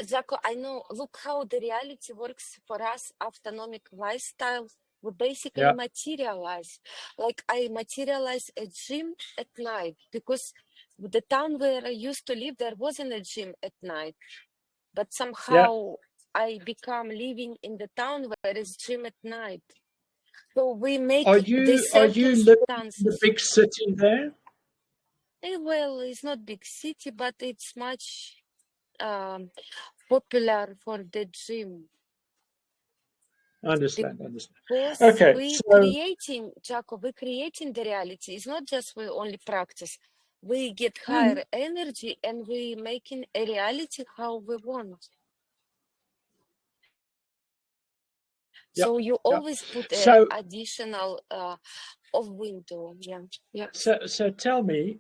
Jacco, I know. Look how the reality works for us. Autonomic lifestyle. We basically materialize. Like I materialize a gym at night because the town where I used to live, there wasn't a gym at night. But somehow I become living in the town where is gym at night. So we make Are you living in the big city there? Well, it's not big city, but it's much popular for the gym. Understand. Because Okay, Jacco, we're creating the reality. It's not just we only practice. We get higher energy and we making a reality how we want. So you always put additional of window. Yeah. So tell me,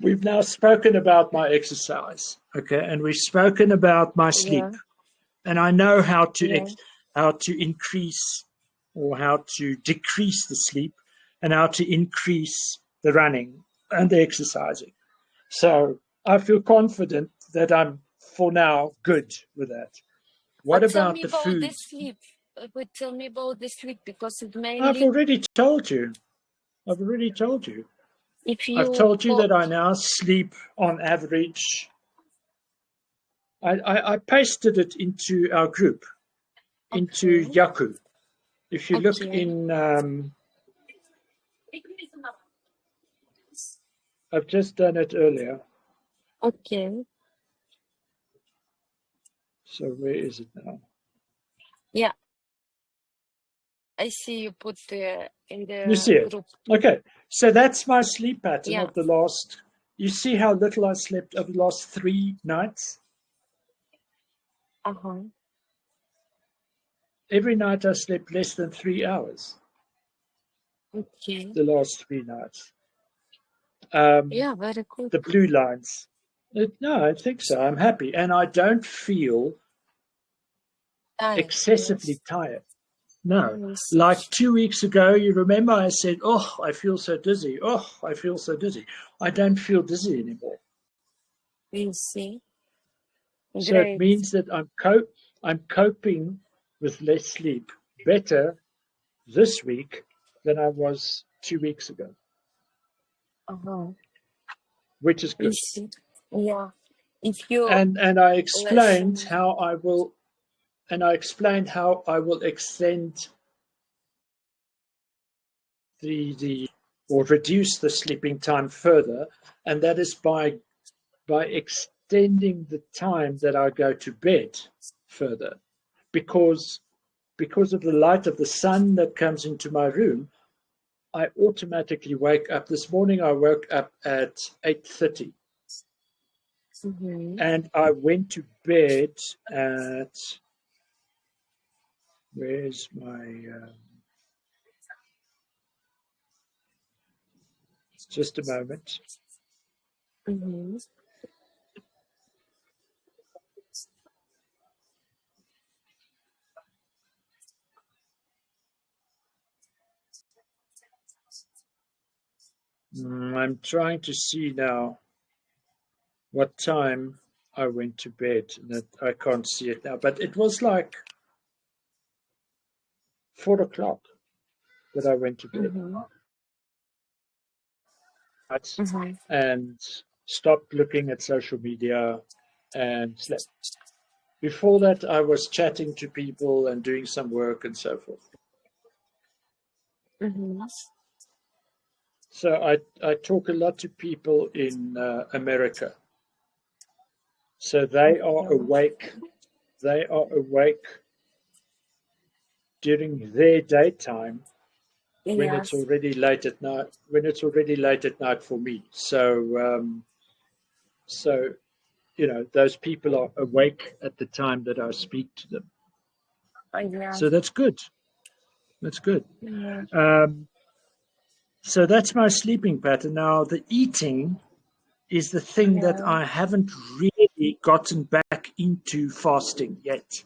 we've now spoken about my exercise, okay, and we've spoken about my sleep, and I know how to increase or how to decrease the sleep, and how to increase the running and the exercising. So I feel confident that I'm for now good with that. What about the food? The sleep. Tell me about the sleep because it mainly. I've already told you. I've told you that I now sleep on average. I pasted it into our group, into Jacco. If you look in, I've just done it earlier. Okay. So where is it now? Yeah. I see you put in the You see group. It? Okay. So that's my sleep pattern of the last. You see how little I slept over the last 3 nights? Every night I slept less than 3 hours. Okay. The last 3 nights. Very good. The blue lines. No, I think so. I'm happy. And I don't feel excessively tired. No. Like 2 weeks ago, you remember I said, oh, I feel so dizzy. Oh, I feel so dizzy. I don't feel dizzy anymore. You see? So it means that I'm coping with less sleep better this week than I was 2 weeks ago. Which is good. Yeah. If you and I explained how I will extend or reduce the sleeping time further, and that is by extending the time that I go to bed further, because of the light of the sun that comes into my room, I automatically wake up. This morning I woke up at 8:30. And I went to bed at, where's my, just a moment. I'm trying to see now what time I went to bed. That I can't see it now, but it was like 4 o'clock that I went to bed. And stopped looking at social media and slept. Before that, I was chatting to people and doing some work and so forth. So I talk a lot to people in America. So they are awake. They are awake during their daytime when it's already late at night. When it's already late at night for me. So you know, those people are awake at the time that I speak to them. So that's good. That's good. So that's my sleeping pattern. Now, the eating is the thing that I haven't really gotten back into fasting yet.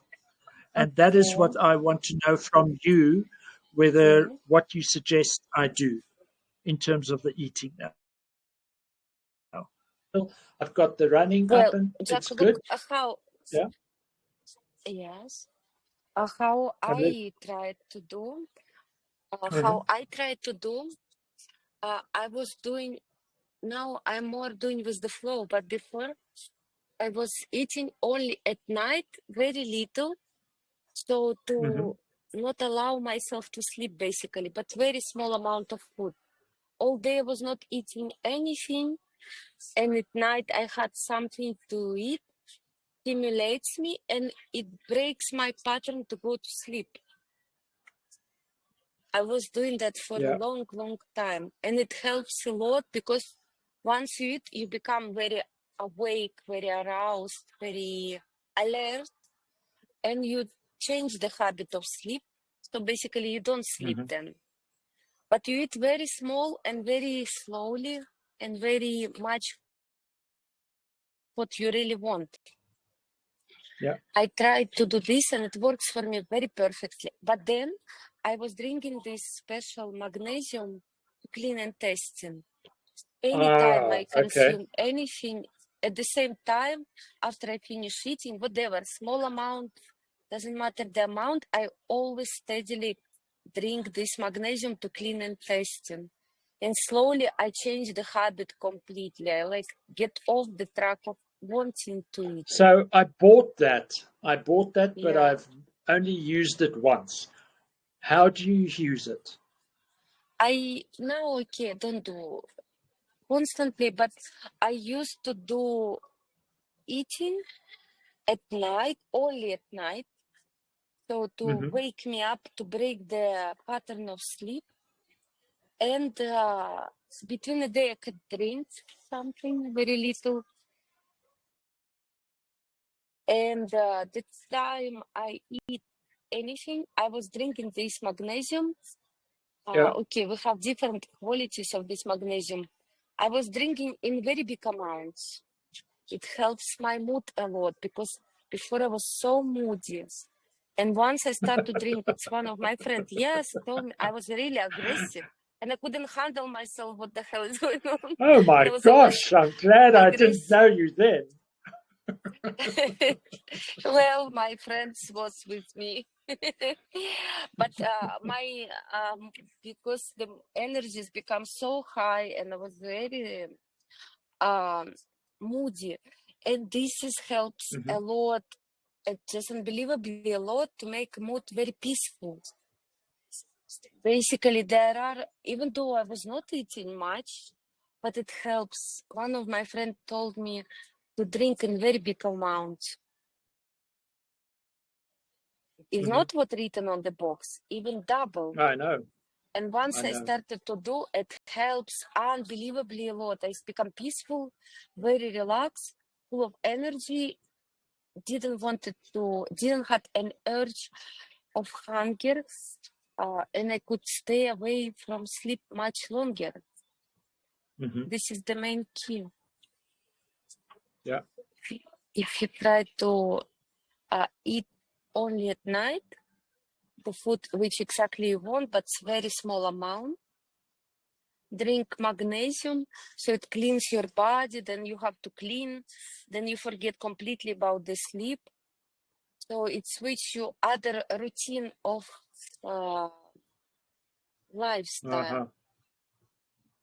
And that is what I want to know from you, whether what you suggest I do in terms of the eating now. I've got the running up and it's Jacco, good. look how Yeah. yes, how I tried to do. I was doing. Now I'm more doing with the flow, but before I was eating only at night, very little, so to not allow myself to sleep basically, but very small amount of food. All day I was not eating anything, and at night I had something to eat, stimulates me, and it breaks my pattern to go to sleep. I was doing that for a long, long time, and it helps a lot because once you eat, you become very awake, very aroused, very alert, and you change the habit of sleep. So basically, you don't sleep then, but you eat very small and very slowly and very much what you really want. I tried to do this and it works for me very perfectly. But then I was drinking this special magnesium to clean intestine. Anytime I consume anything at the same time, after I finish eating, whatever, small amount, doesn't matter the amount, I always steadily drink this magnesium to clean intestine. And slowly I change the habit completely. I like get off the track of wanting to eat. So I bought that, but I've only used it once. How do you use it? I now don't do constantly, but I used to do eating at night, only at night. So to wake me up, to break the pattern of sleep. And between the day I could drink something very little. And the time I eat anything, I was drinking this magnesium. Okay, we have different qualities of this magnesium. I was drinking in very big amounts. It helps my mood a lot because before I was so moody. And once I started to drink, it's one of my friends, told me I was really aggressive and I couldn't handle myself. What the hell is going on? Oh my gosh, I'm glad I didn't know you then. Well, my friends was with me. But my because the energies become so high and I was very moody, and this is helps a lot, just unbelievably a lot, to make mood very peaceful. Basically, there are, even though I was not eating much, but it helps. One of my friends told me to drink in very big amounts. It's not what written on the box, even double. I know. And once I started to do, it helps unbelievably a lot. I become peaceful, very relaxed, full of energy. Didn't have an urge of hunger, and I could stay away from sleep much longer. This is the main key. Yeah. If you try to eat only at night, the food which exactly you want, but very small amount, drink magnesium, so it cleans your body. Then you have to clean. Then you forget completely about the sleep. So it switch you other routine of lifestyle.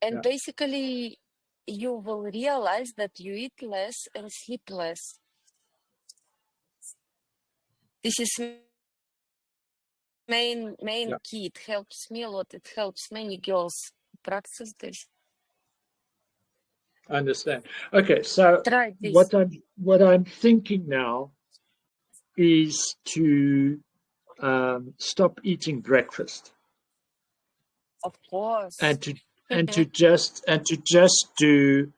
And basically, you will realize that you eat less and sleep less. This is main key. It helps me a lot. It helps many girls practice this. I understand. Okay, so Try this. what I'm thinking now is to stop eating breakfast. Of course. And to just do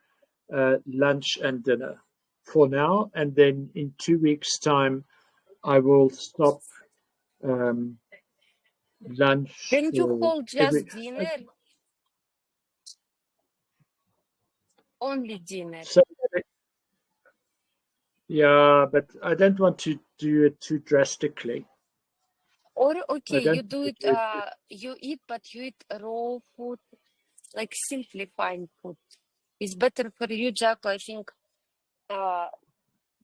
lunch and dinner for now, and then in 2 weeks' time, I will stop lunch Can you for hold every. just dinner? Only dinner. So, yeah, but I don't want to do it too drastically. Or okay, don't you do it. You eat, but you eat raw food, like simplifying food. It's better for you, Jacco. I think.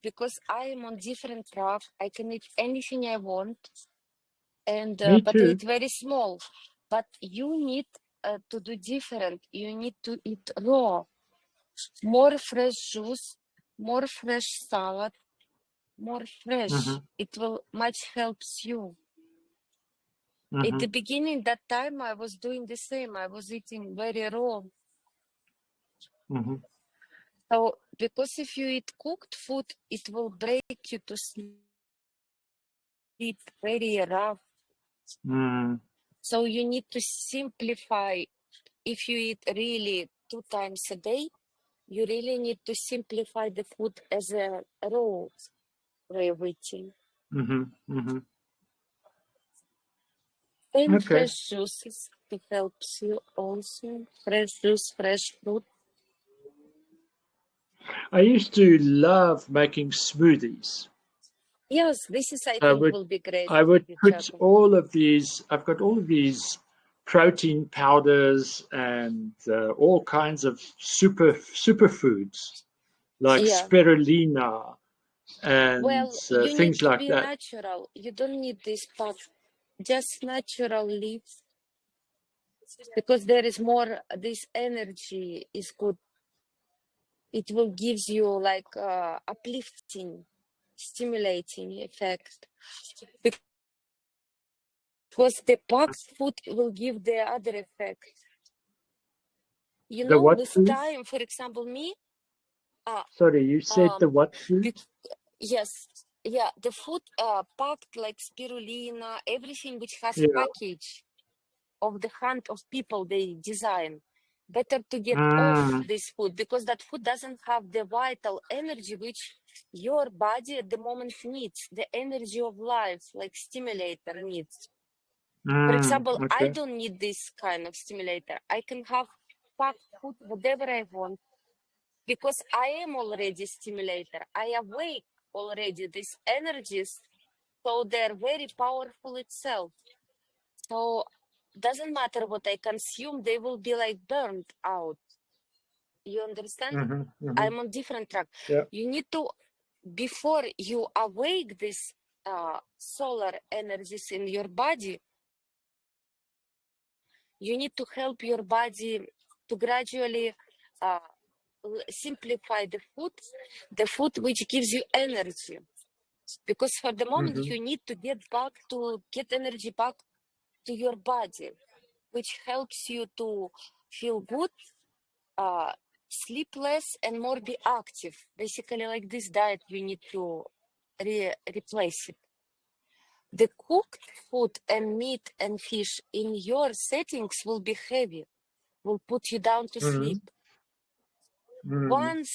Because I am on different track, I can eat anything I want, and Me but I too. eat very small. But you need to do different. You need to eat raw, more fresh juice, more fresh salad, more fresh. It will much helps you. At the beginning, that time I was doing the same. I was eating very raw. So because if you eat cooked food, it will break you to sleep very rough. So you need to simplify. If you eat really 2 times a day, you really need to simplify the food as a raw way of eating. And Okay. fresh juices, it helps you also. Fresh juice, fresh fruit. I used to love making smoothies. Yes, this is, I think, will be great I for would you, put Jacco. all of these. I've got all of these protein powders and all kinds of superfoods like spirulina and Well, you need things to like be that. natural. You don't need this pack. Just natural leaves, because there is more, this energy is good. It will gives you like uplifting, stimulating effect. Because the packed food will give the other effect. You The know, what with food? time, for example, me. Sorry, you said the what food? Yes, yeah, the food packed like spirulina, everything which has Yeah. package of the hand of people they design. Better to get off this food, because that food doesn't have the vital energy which your body at the moment needs, the energy of life, like stimulator needs. For example, I Okay. don't need this kind of stimulator. I can have packed food, whatever I want, because I am already stimulator. I awake already these energies, so they're very powerful itself. So doesn't matter what I consume, they will be like burned out. You understand? I'm on different track. Yeah. You need to, before you awake these solar energies in your body, you need to help your body to gradually simplify the food which gives you energy. Because for the moment you need to get energy back to your body, which helps you to feel good, sleep less, and more be active. Basically, like this diet, you need to replace it. The cooked food and meat and fish in your settings will be heavy, will put you down to sleep. Once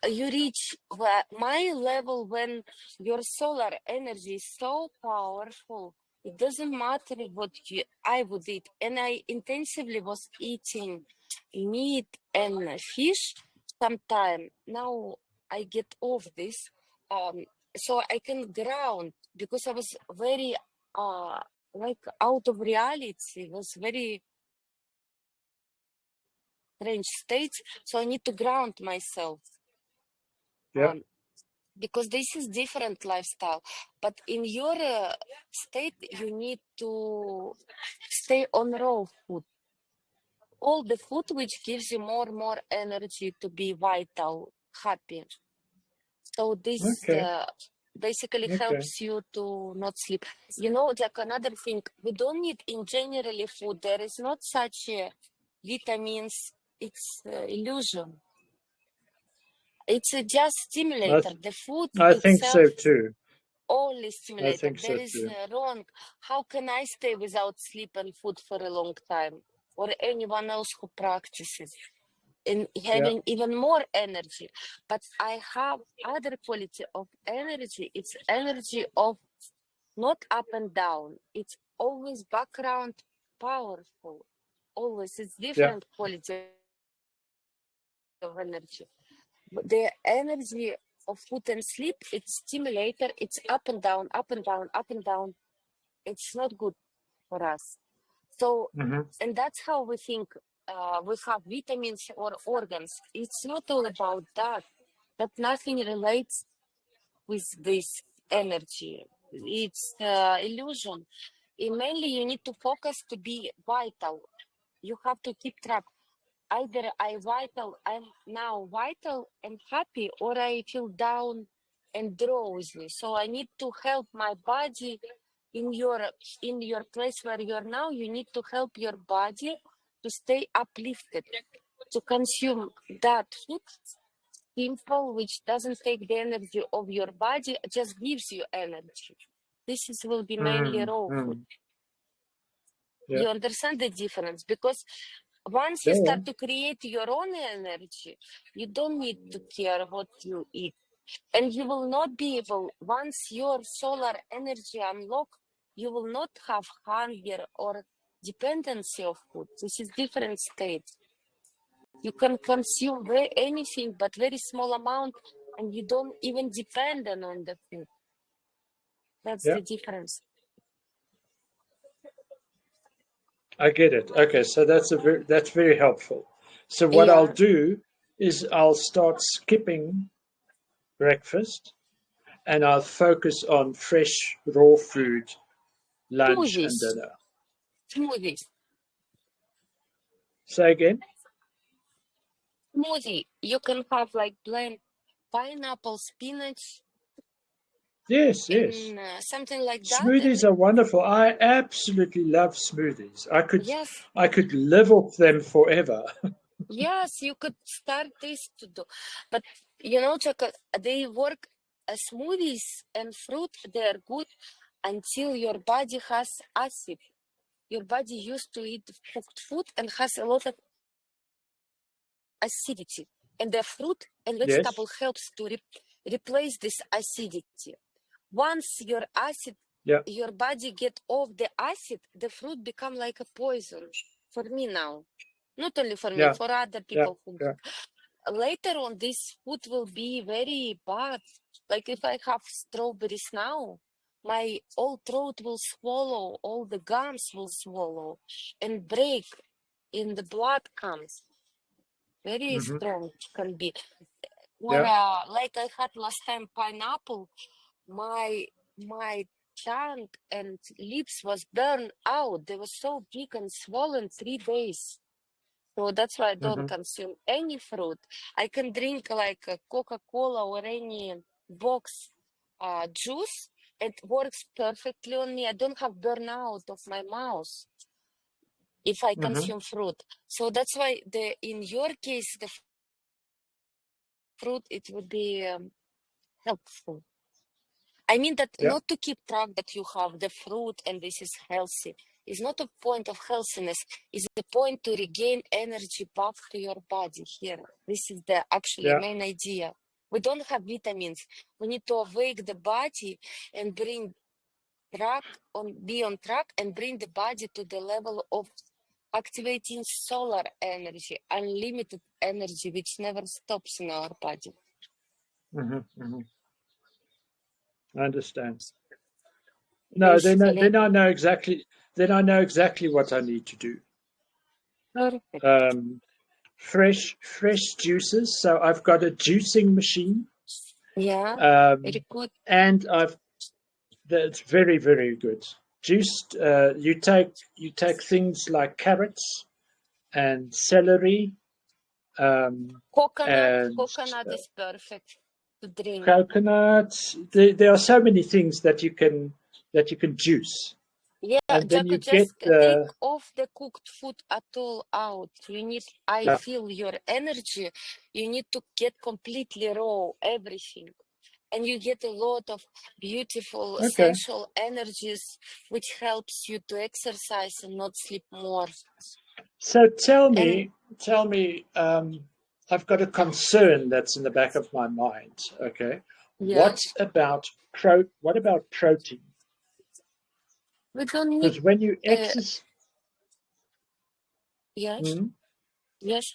you reach my level, when your solar energy is so powerful, it doesn't matter what I would eat. And I intensively was eating meat and fish sometime. Now I get off this, so I can ground, because I was very like out of reality. It was very strange states. So I need to ground myself. Yeah. Because this is different lifestyle. But in your state, you need to stay on raw food. All the food which gives you more energy to be vital, happy. So this basically helps you to not sleep. You know, like another thing, we don't need in generally food. There is not such a vitamins. It's illusion. It's just stimulator. The food I think itself so too. only I stimulator. think so There is too. wrong. How can I stay without sleep and food for a long time? Or anyone else who practices and having even more energy. But I have other quality of energy. It's energy of not up and down. It's always background powerful. Always it's different quality of energy. But the energy of food and sleep, it's stimulator, it's up and down, up and down, up and down. It's not good for us. So, and that's how we think we have vitamins or organs. It's not all about that. That nothing relates with this energy. It's illusion. Mainly, you need to focus to be vital. You have to keep track. Either I'm now vital and happy, or I feel down and drowsy. So I need to help my body in your place where you're now. You need to help your body to stay uplifted, to consume that food, simple, which doesn't take the energy of your body, just gives you energy. This will be mainly raw food. You understand the difference? Because once you start to create your own energy, you don't need to care what you eat. And you will not be able, once your solar energy unlock, you will not have hunger or dependency of food. This is different state. You can consume anything, but very small amount, and you don't even depend on the food. That's the difference. I get it. Okay, so that's very helpful. So what I'll do is I'll start skipping breakfast and I'll focus on fresh raw food, lunch and dinner. Smoothies. Say again? Smoothie. You can have like blend pineapple, spinach. Yes. Something like that. Smoothies are wonderful. I absolutely love smoothies. Yes. I could live off them forever. Yes, you could start this to do. But you know, Jacco, they work smoothies and fruit, they're good until your body has acid. Your body used to eat cooked food and has a lot of acidity. And the fruit and vegetable helps to replace this acidity. Once your acid, your body get off the acid, the fruit become like a poison for me now. Not only for me, for other people who later on this food will be very bad. Like if I have strawberries now, my whole throat will swallow, all the gums will swallow and break, in the blood comes. Very strong can be. Or like I had last time pineapple, my tongue and lips was burned out. They were so big and swollen 3 days. So that's why I don't consume any fruit. I can drink like a Coca-Cola or any box juice. It works perfectly on me. I don't have burnout of my mouth if I consume fruit. So that's why in your case, the fruit, it would be helpful. I mean that not to keep track that you have the fruit and this is healthy. Is not a point of healthiness. Is the point to regain energy back to your body here. This is the actually main idea. We don't have vitamins. We need to awake the body and be on track and bring the body to the level of activating solar energy, unlimited energy, which never stops in our body. I understand. No, then I know exactly. Then I know exactly what I need to do. Perfect. fresh juices. So I've got a juicing machine. Yeah, very good. And that's very, very good. Juiced, you take things like carrots and celery, Coconut and is perfect to drink. coconut. There are so many things that you can juice. Yeah, And then Jacco, you get just take off the cooked food at all out. You need, I feel your energy. You need to get completely raw, everything. And you get a lot of beautiful, sensual energies, which helps you to exercise and not sleep more. So tell me, I've got a concern that's in the back of my mind. Okay, Yeah. what about protein? We don't need. Because when you exercise, Yes. Yes.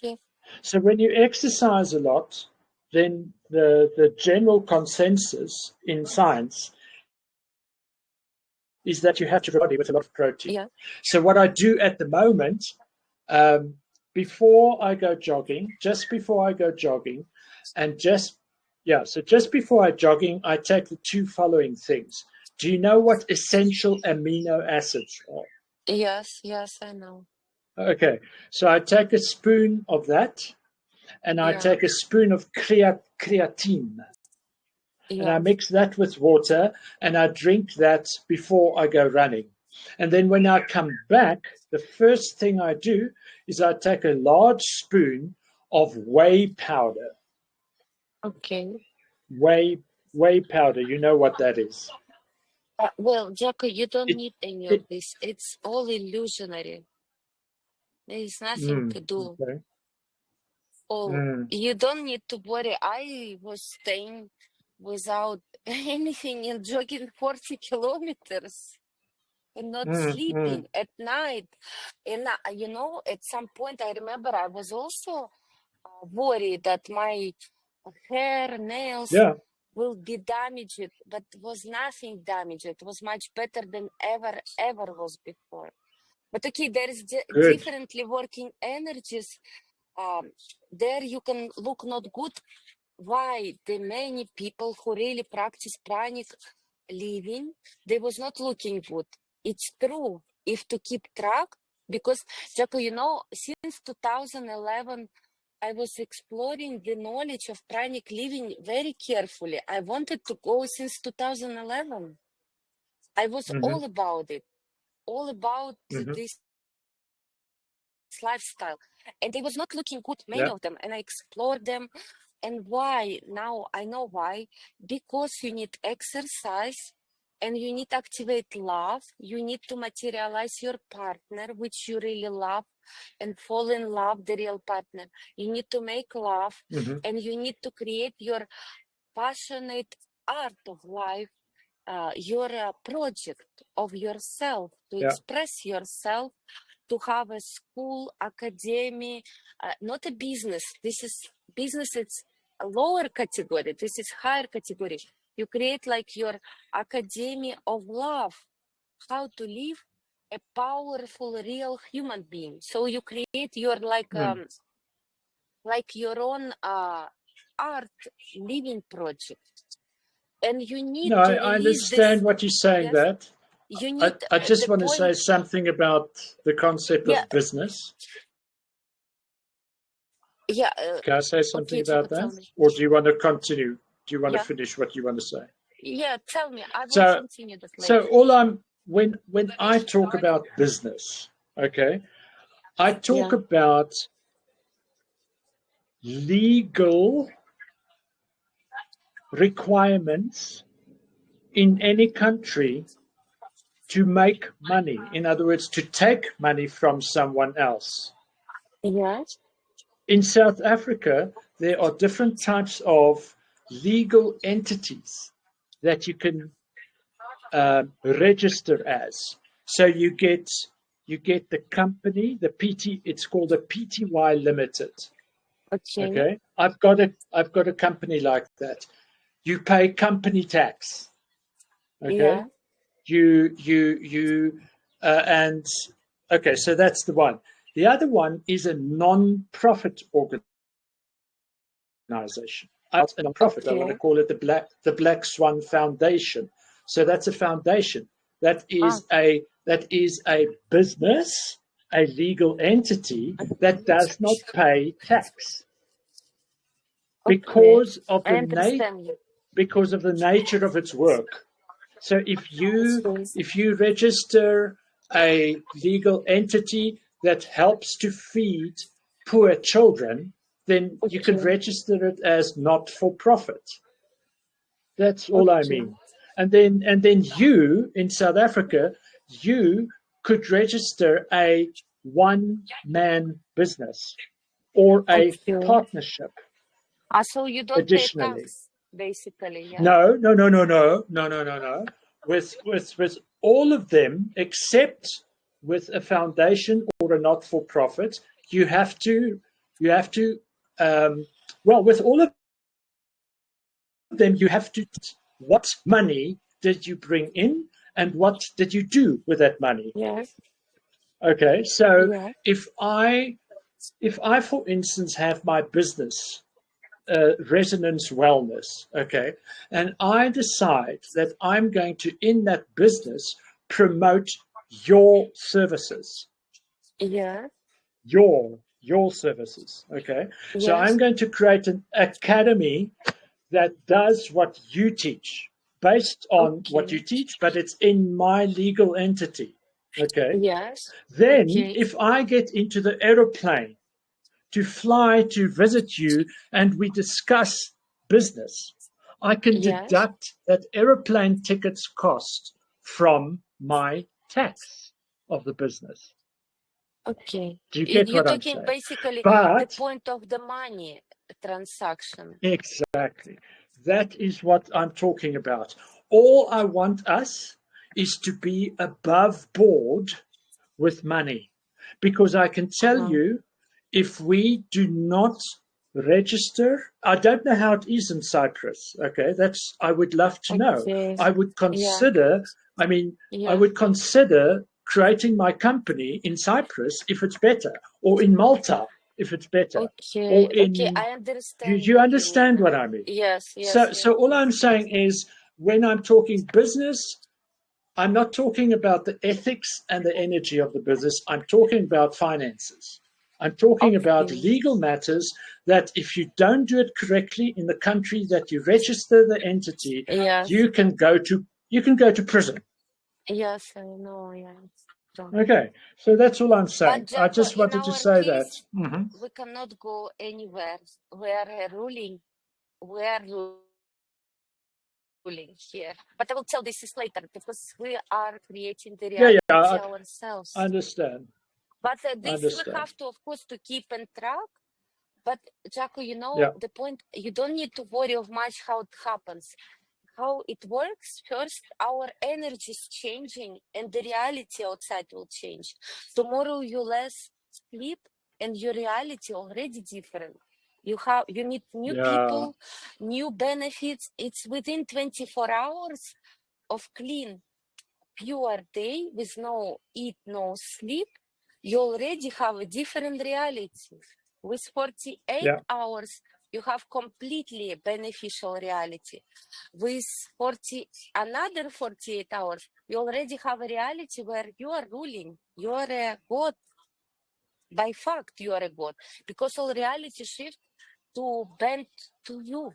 So when you exercise a lot, then the general consensus in science is that you have to provide with a lot of protein. Yeah. So what I do at the moment, before I go jogging, just before I go jogging, just before I jogging, I take the two following things. Do you know what essential amino acids are? Yes, I know. Okay, so I take a spoon of that, and I take a spoon of creatine. And I mix that with water, and I drink that before I go running. And then when I come back, the first thing I do is I take a large spoon of whey powder. Okay. Whey powder, you know what that is? Well, Jacco, you don't need any of this. It's all illusionary. There is nothing to do. Okay. You don't need to worry. I was staying without anything and jogging 40 kilometers and not sleeping at night. And, at some point, I remember I was also worried that my hair, nails will be damaged, but was nothing damaged. It was much better than ever was before. But okay, there is differently working energies. There you can look not good. Why the many people who really practice pranic living, they was not looking good. It's true. If to keep track, because Jacco, since 2011, I was exploring the knowledge of pranic living very carefully. I wanted to go since 2011. I was all about it, all about this lifestyle. And they was not looking good, many of them. And I explored them. And why? Now I know why. Because you need exercise and you need to activate love. You need to materialize your partner, which you really love, and fall in love, the real partner. You need to make love and you need to create your passionate art of life, your project of yourself, to express yourself, to have a school, academy, not a business. This is business, it's a lower category. This is higher category. You create like your academy of love, how to live a powerful, real human being. So you create your like your own art living project. And you need to I release understand this. what you're saying. That You need I just want to point. say something about the concept of business. Yeah. Can I say something about Jacco, that, or do you want to continue? Do you want to finish what you want to say? Yeah, tell me. I will continue that later. So all when I talk about business, okay, I talk about legal requirements in any country to make money. In other words, to take money from someone else. Yes. In South Africa, there are different types of legal entities that you can register as. So you get the company, the PT. It's called a PTY Limited. Okay. I've got a company like that. You pay company tax. Okay. Yeah. And okay, so that's the one. The other one is a non-profit organization. A non-profit. I want to call it the Black Swan Foundation. So that's a foundation. That is a business, a legal entity that does not pay tax because of the nature of its work. So if you register a legal entity that helps to feed poor children, then you can register it as not for profit. That's all I mean. And then you in South Africa, you could register a one-man business or a partnership. So you don't pay tax, basically. Yeah. No. With all of them, except with a foundation or a not-for-profit, you have to. With all of them, you have to. What money did you bring in, and what did you do with that money? Yes. Okay, so if I, for instance, have my business, Resonance Wellness, okay, and I decide that I'm going to, in that business, promote your services. Yeah. Your services, okay? Yes. So I'm going to create an academy that does what you teach, based on what you teach, but it's in my legal entity, okay? Yes. Then, if I get into the aeroplane to fly to visit you and we discuss business, I can deduct that aeroplane tickets cost from my tax of the business. Okay. Do you get You're what I'm talking saying? basically But the point of the money transaction. exactly. That is what I'm talking about. All I want us is to be above board with money. Because I can tell you, if we do not register, I don't know how it is in Cyprus. Okay, I would love to know. I would consider, I would consider creating my company in Cyprus if it's better, or in Malta if it's better. Or I understand. you understand what I mean? Yes. So all I'm saying is, when I'm talking business, I'm not talking about the ethics and the energy of the business. I'm talking about finances. I'm talking about legal matters that if you don't do it correctly in the country that you register the entity, you can go to prison. Yes, I know. Yes. Okay, so that's all I'm saying. But Jacco, I just wanted to say that. We cannot go anywhere. We are ruling here. But I will tell this later, because we are creating the reality ourselves. I understand. But this we have to, of course, to keep in track. But Jacco, the point, you don't need to worry of much how it happens. How it works, first, our energy is changing and the reality outside will change. Tomorrow you less sleep and your reality already different. You need new people, new benefits. It's within 24 hours of clean, pure day with no eat, no sleep. You already have a different reality. With 48 hours, you have completely beneficial reality. With another 48 hours, you already have a reality where you are ruling. You are a god. By fact, you are a god. Because all reality shift to bend to you.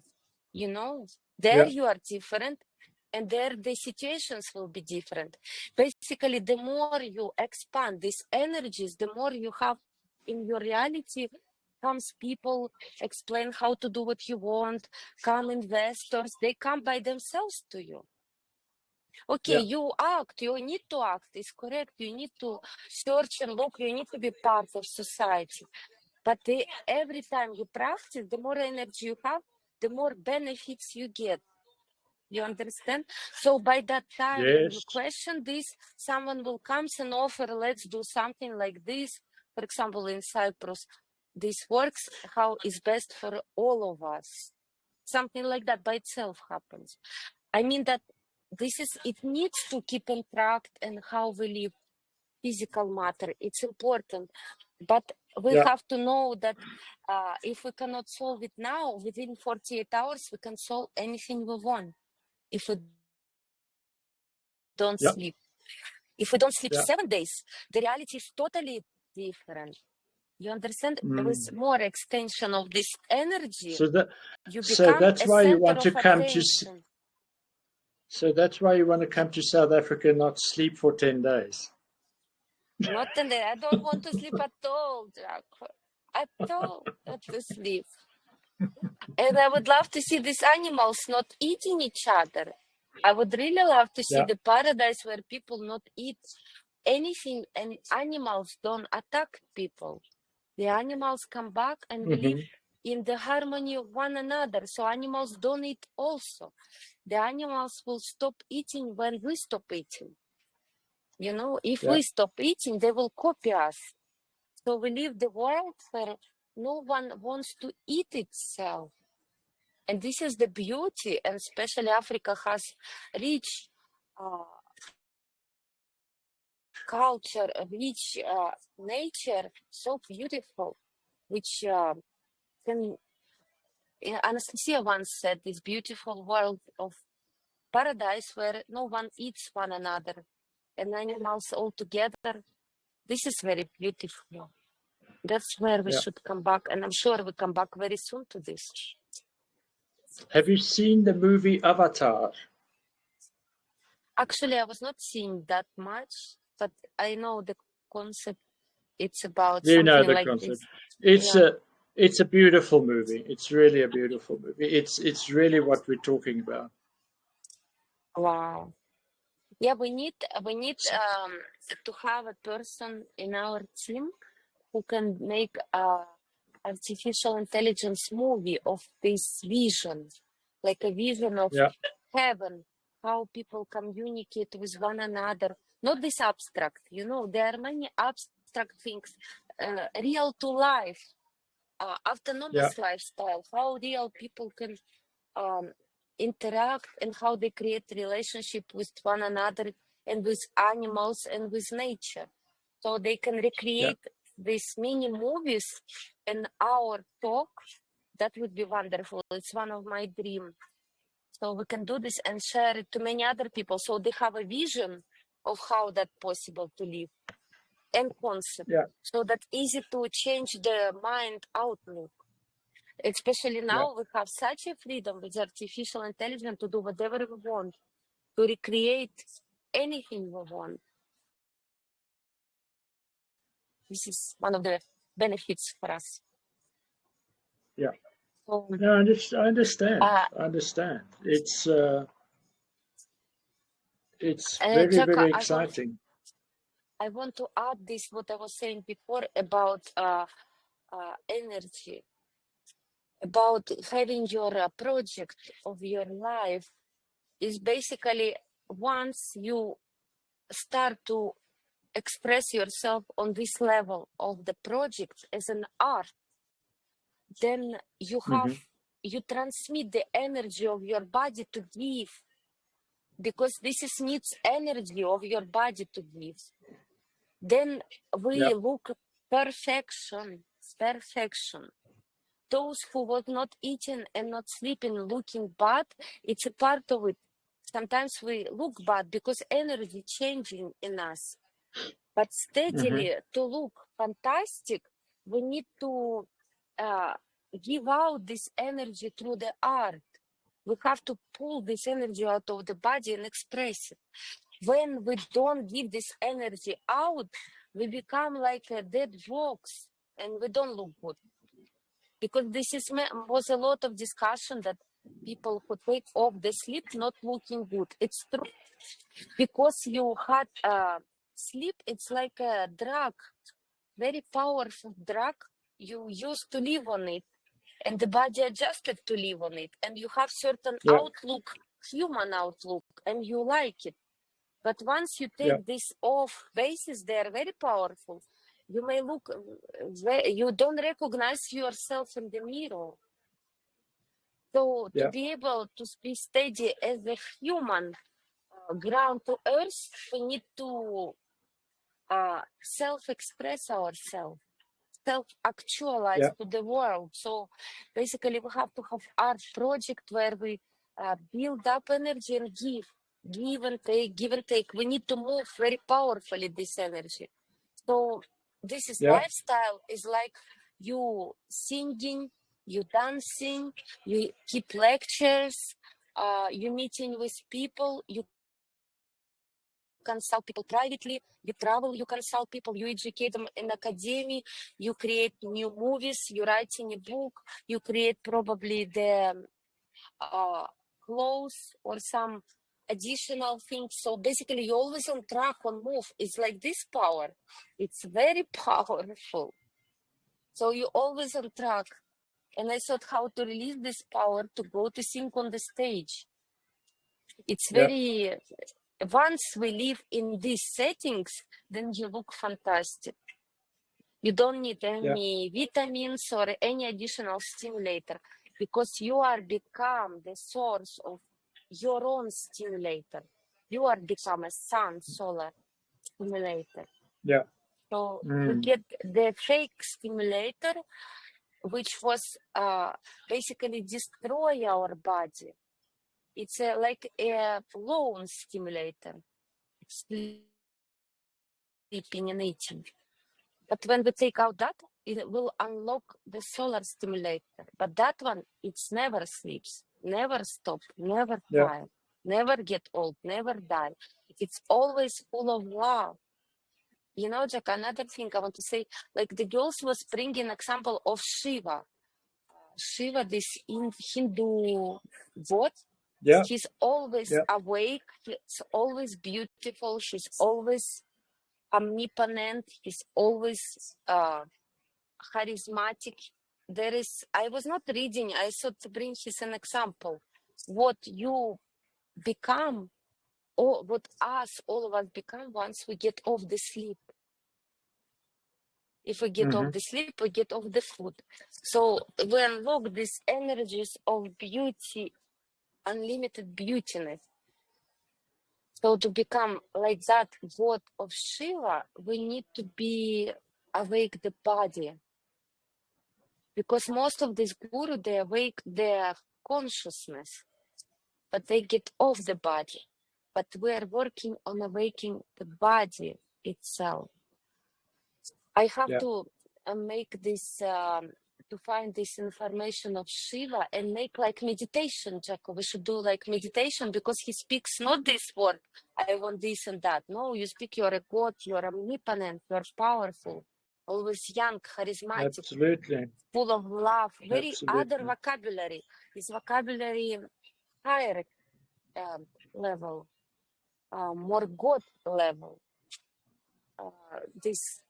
There you are different. And there the situations will be different. Basically, the more you expand these energies, the more you have in your reality. Comes people, explain how to do what you want, come investors, they come by themselves to you. Okay, you act, you need to act, it's correct, you need to search and look, you need to be part of society. But every time you practice, the more energy you have, the more benefits you get. You understand? So by that time, when you question this, someone will come and offer, let's do something like this. For example, in Cyprus, this works, how is best for all of us. Something like that by itself happens. I mean that it needs to keep in track and how we live physical matter. It's important. But we Yeah. have to know that if we cannot solve it now, within 48 hours, we can solve anything we want if we don't Yeah. sleep. If we don't sleep Yeah. 7 days, the reality is totally different. You understand? With Mm. more extension of this energy, So you so become that's a why you center want to of come to. attention. So that's why you want to come to South Africa, not sleep for 10 days. Not in the, I don't want to sleep at all, Jacco. At all, not to sleep. And I would love to see these animals not eating each other. I would really love to see Yeah. the paradise where people not eat anything and animals don't attack people. The animals come back and we live in the harmony of one another. So animals don't eat also. The animals will stop eating when we stop eating. You know, if Yeah. we stop eating, they will copy us. So we live the world where no one wants to eat itself. And this is the beauty, and especially Africa has rich culture, rich nature, so beautiful, which can, Anastasia once said, this beautiful world of paradise where no one eats one another and animals all together. This is very beautiful. That's where we Yeah. should come back, and I'm sure we come back very soon to this. Have you seen the movie Avatar? Actually, I was not seeing that much, but I know the concept. It's about Do you know something the like concept? this. It's Yeah. a beautiful movie. It's really a beautiful movie. It's really what we're talking about. Wow. Yeah, we need to have a person in our team who can make a artificial intelligence movie of this vision, like a vision of Yeah. heaven, how people communicate with one another. Not this abstract, you know, there are many abstract things, real to life, Yeah. autonomous lifestyle, how real people can um, interact and how they create relationship with one another and with animals and with nature. So they can Yeah. recreate these mini movies in our talk. That would be wonderful. It's one of my dreams. So we can do this and share it to many other people. So they have a vision of how that possible to live and concept. Yeah. So that easy to change the mind outlook. Especially Yeah. now we have such a freedom with artificial intelligence to do whatever we want, to recreate anything we want. This is one of the benefits for us. Yeah. So, No, I understand. uh, I understand. It's very, Jacco, very exciting. I want to add this what I was saying before about energy, about having your project of your life is basically once you start to express yourself on this level of the project as an art, then you transmit the energy of your body to give, because this is needs energy of your body to give. Then Yeah. we look perfection. Those who was not eating and not sleeping looking bad, it's a part of it. Sometimes we look bad because energy changing in us. But steadily to look fantastic, we need to give out this energy through the art. We have to pull this energy out of the body and express it. When we don't give this energy out, we become like a dead box and we don't look good. Because this was a lot of discussion that people who take off the sleep not looking good. It's true, because you had sleep. It's like a drug, very powerful drug. You used to live on it, and the body adjusted to live on it, and you have certain Yeah. outlook, human outlook, and you like it. But once you Yeah. take this off basis, they are very powerful. You may look, you don't recognize yourself in the mirror. So to Yeah. be able to be steady as a human, ground to earth, we need to self-express ourselves. self-actualize to the world. So basically we have to have art project where we build up energy and give and take. We need to move very powerfully this energy. So this is lifestyle is like you singing, you dancing, you keep lectures, you meeting with people, you consult people privately, you travel, you consult people, you educate them in academy, you create new movies, you writing a book, you create probably the clothes or some additional things. So basically you're always on track, on move. It's like this power. It's very powerful. So you're always on track. And I thought how to release this power to go to sing on the stage. It's very, once we live in these settings, then you look fantastic. You don't need any vitamins or any additional stimulator because you are become the source of your own stimulator. You are become a sun solar stimulator. Yeah. So we get the fake stimulator, which was basically destroy our body. It's like a lone stimulator, sleeping and eating. But when we take out that, it will unlock the solar stimulator. But that one, it's never sleeps, never stop, never tired, never get old, never die. It's always full of love. You know, Jack, another thing I want to say, like the girls was bringing example of Shiva. Shiva, this in Hindu god, he's always awake, he's always beautiful, she's always omnipotent, he's always charismatic. There is, I was not reading, I thought to bring his an example. What you become, or what us, all of us become once we get off the sleep. If we get off the sleep, we get off the food. So we unlock these energies of beauty, unlimited beautiness. So to become like that god of Shiva, we need to be awake the body. Because most of these guru, they awake their consciousness, but they get off the body. But we are working on awakening the body itself. I have to make this, to find this information of Shiva and make like meditation, Jacco. We should do like meditation because he speaks not this word, I want this and that. No, you speak, you're a god, you're omnipotent, you're powerful, always young, charismatic, full of love, very other vocabulary. His vocabulary higher level, more God level. This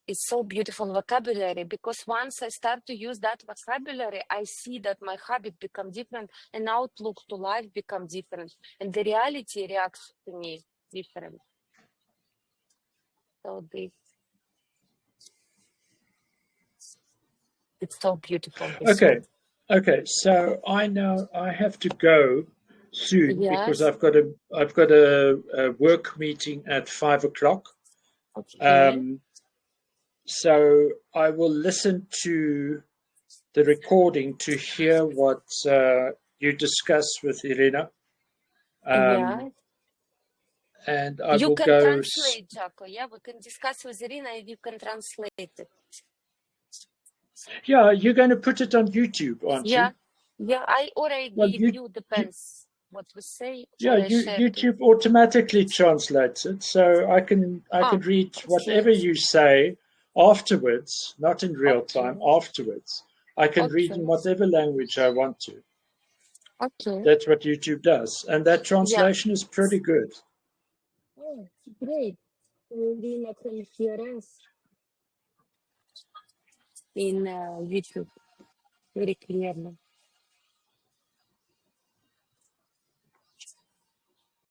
is so beautiful vocabulary because once I start to use that vocabulary, I see that my habit become different and outlook to life become different and the reality reacts to me different. So this, it's so beautiful. Okay. So I know I have to go soon because I've got a work meeting at 5:00. So I will listen to the recording to hear what you discuss with Irina. And I will can go. Translate, Jacco. Yeah, we can discuss with Irina and you can translate it. Yeah, you're going to put it on YouTube, aren't you? Yeah. I give you depends what we say. Yeah, YouTube automatically translates it, so I can read whatever you say afterwards, not in real time. Afterwards, I can read in whatever language I want to. That's what YouTube does, and that translation is pretty good. Oh, great! Irina can hear us in YouTube very clearly.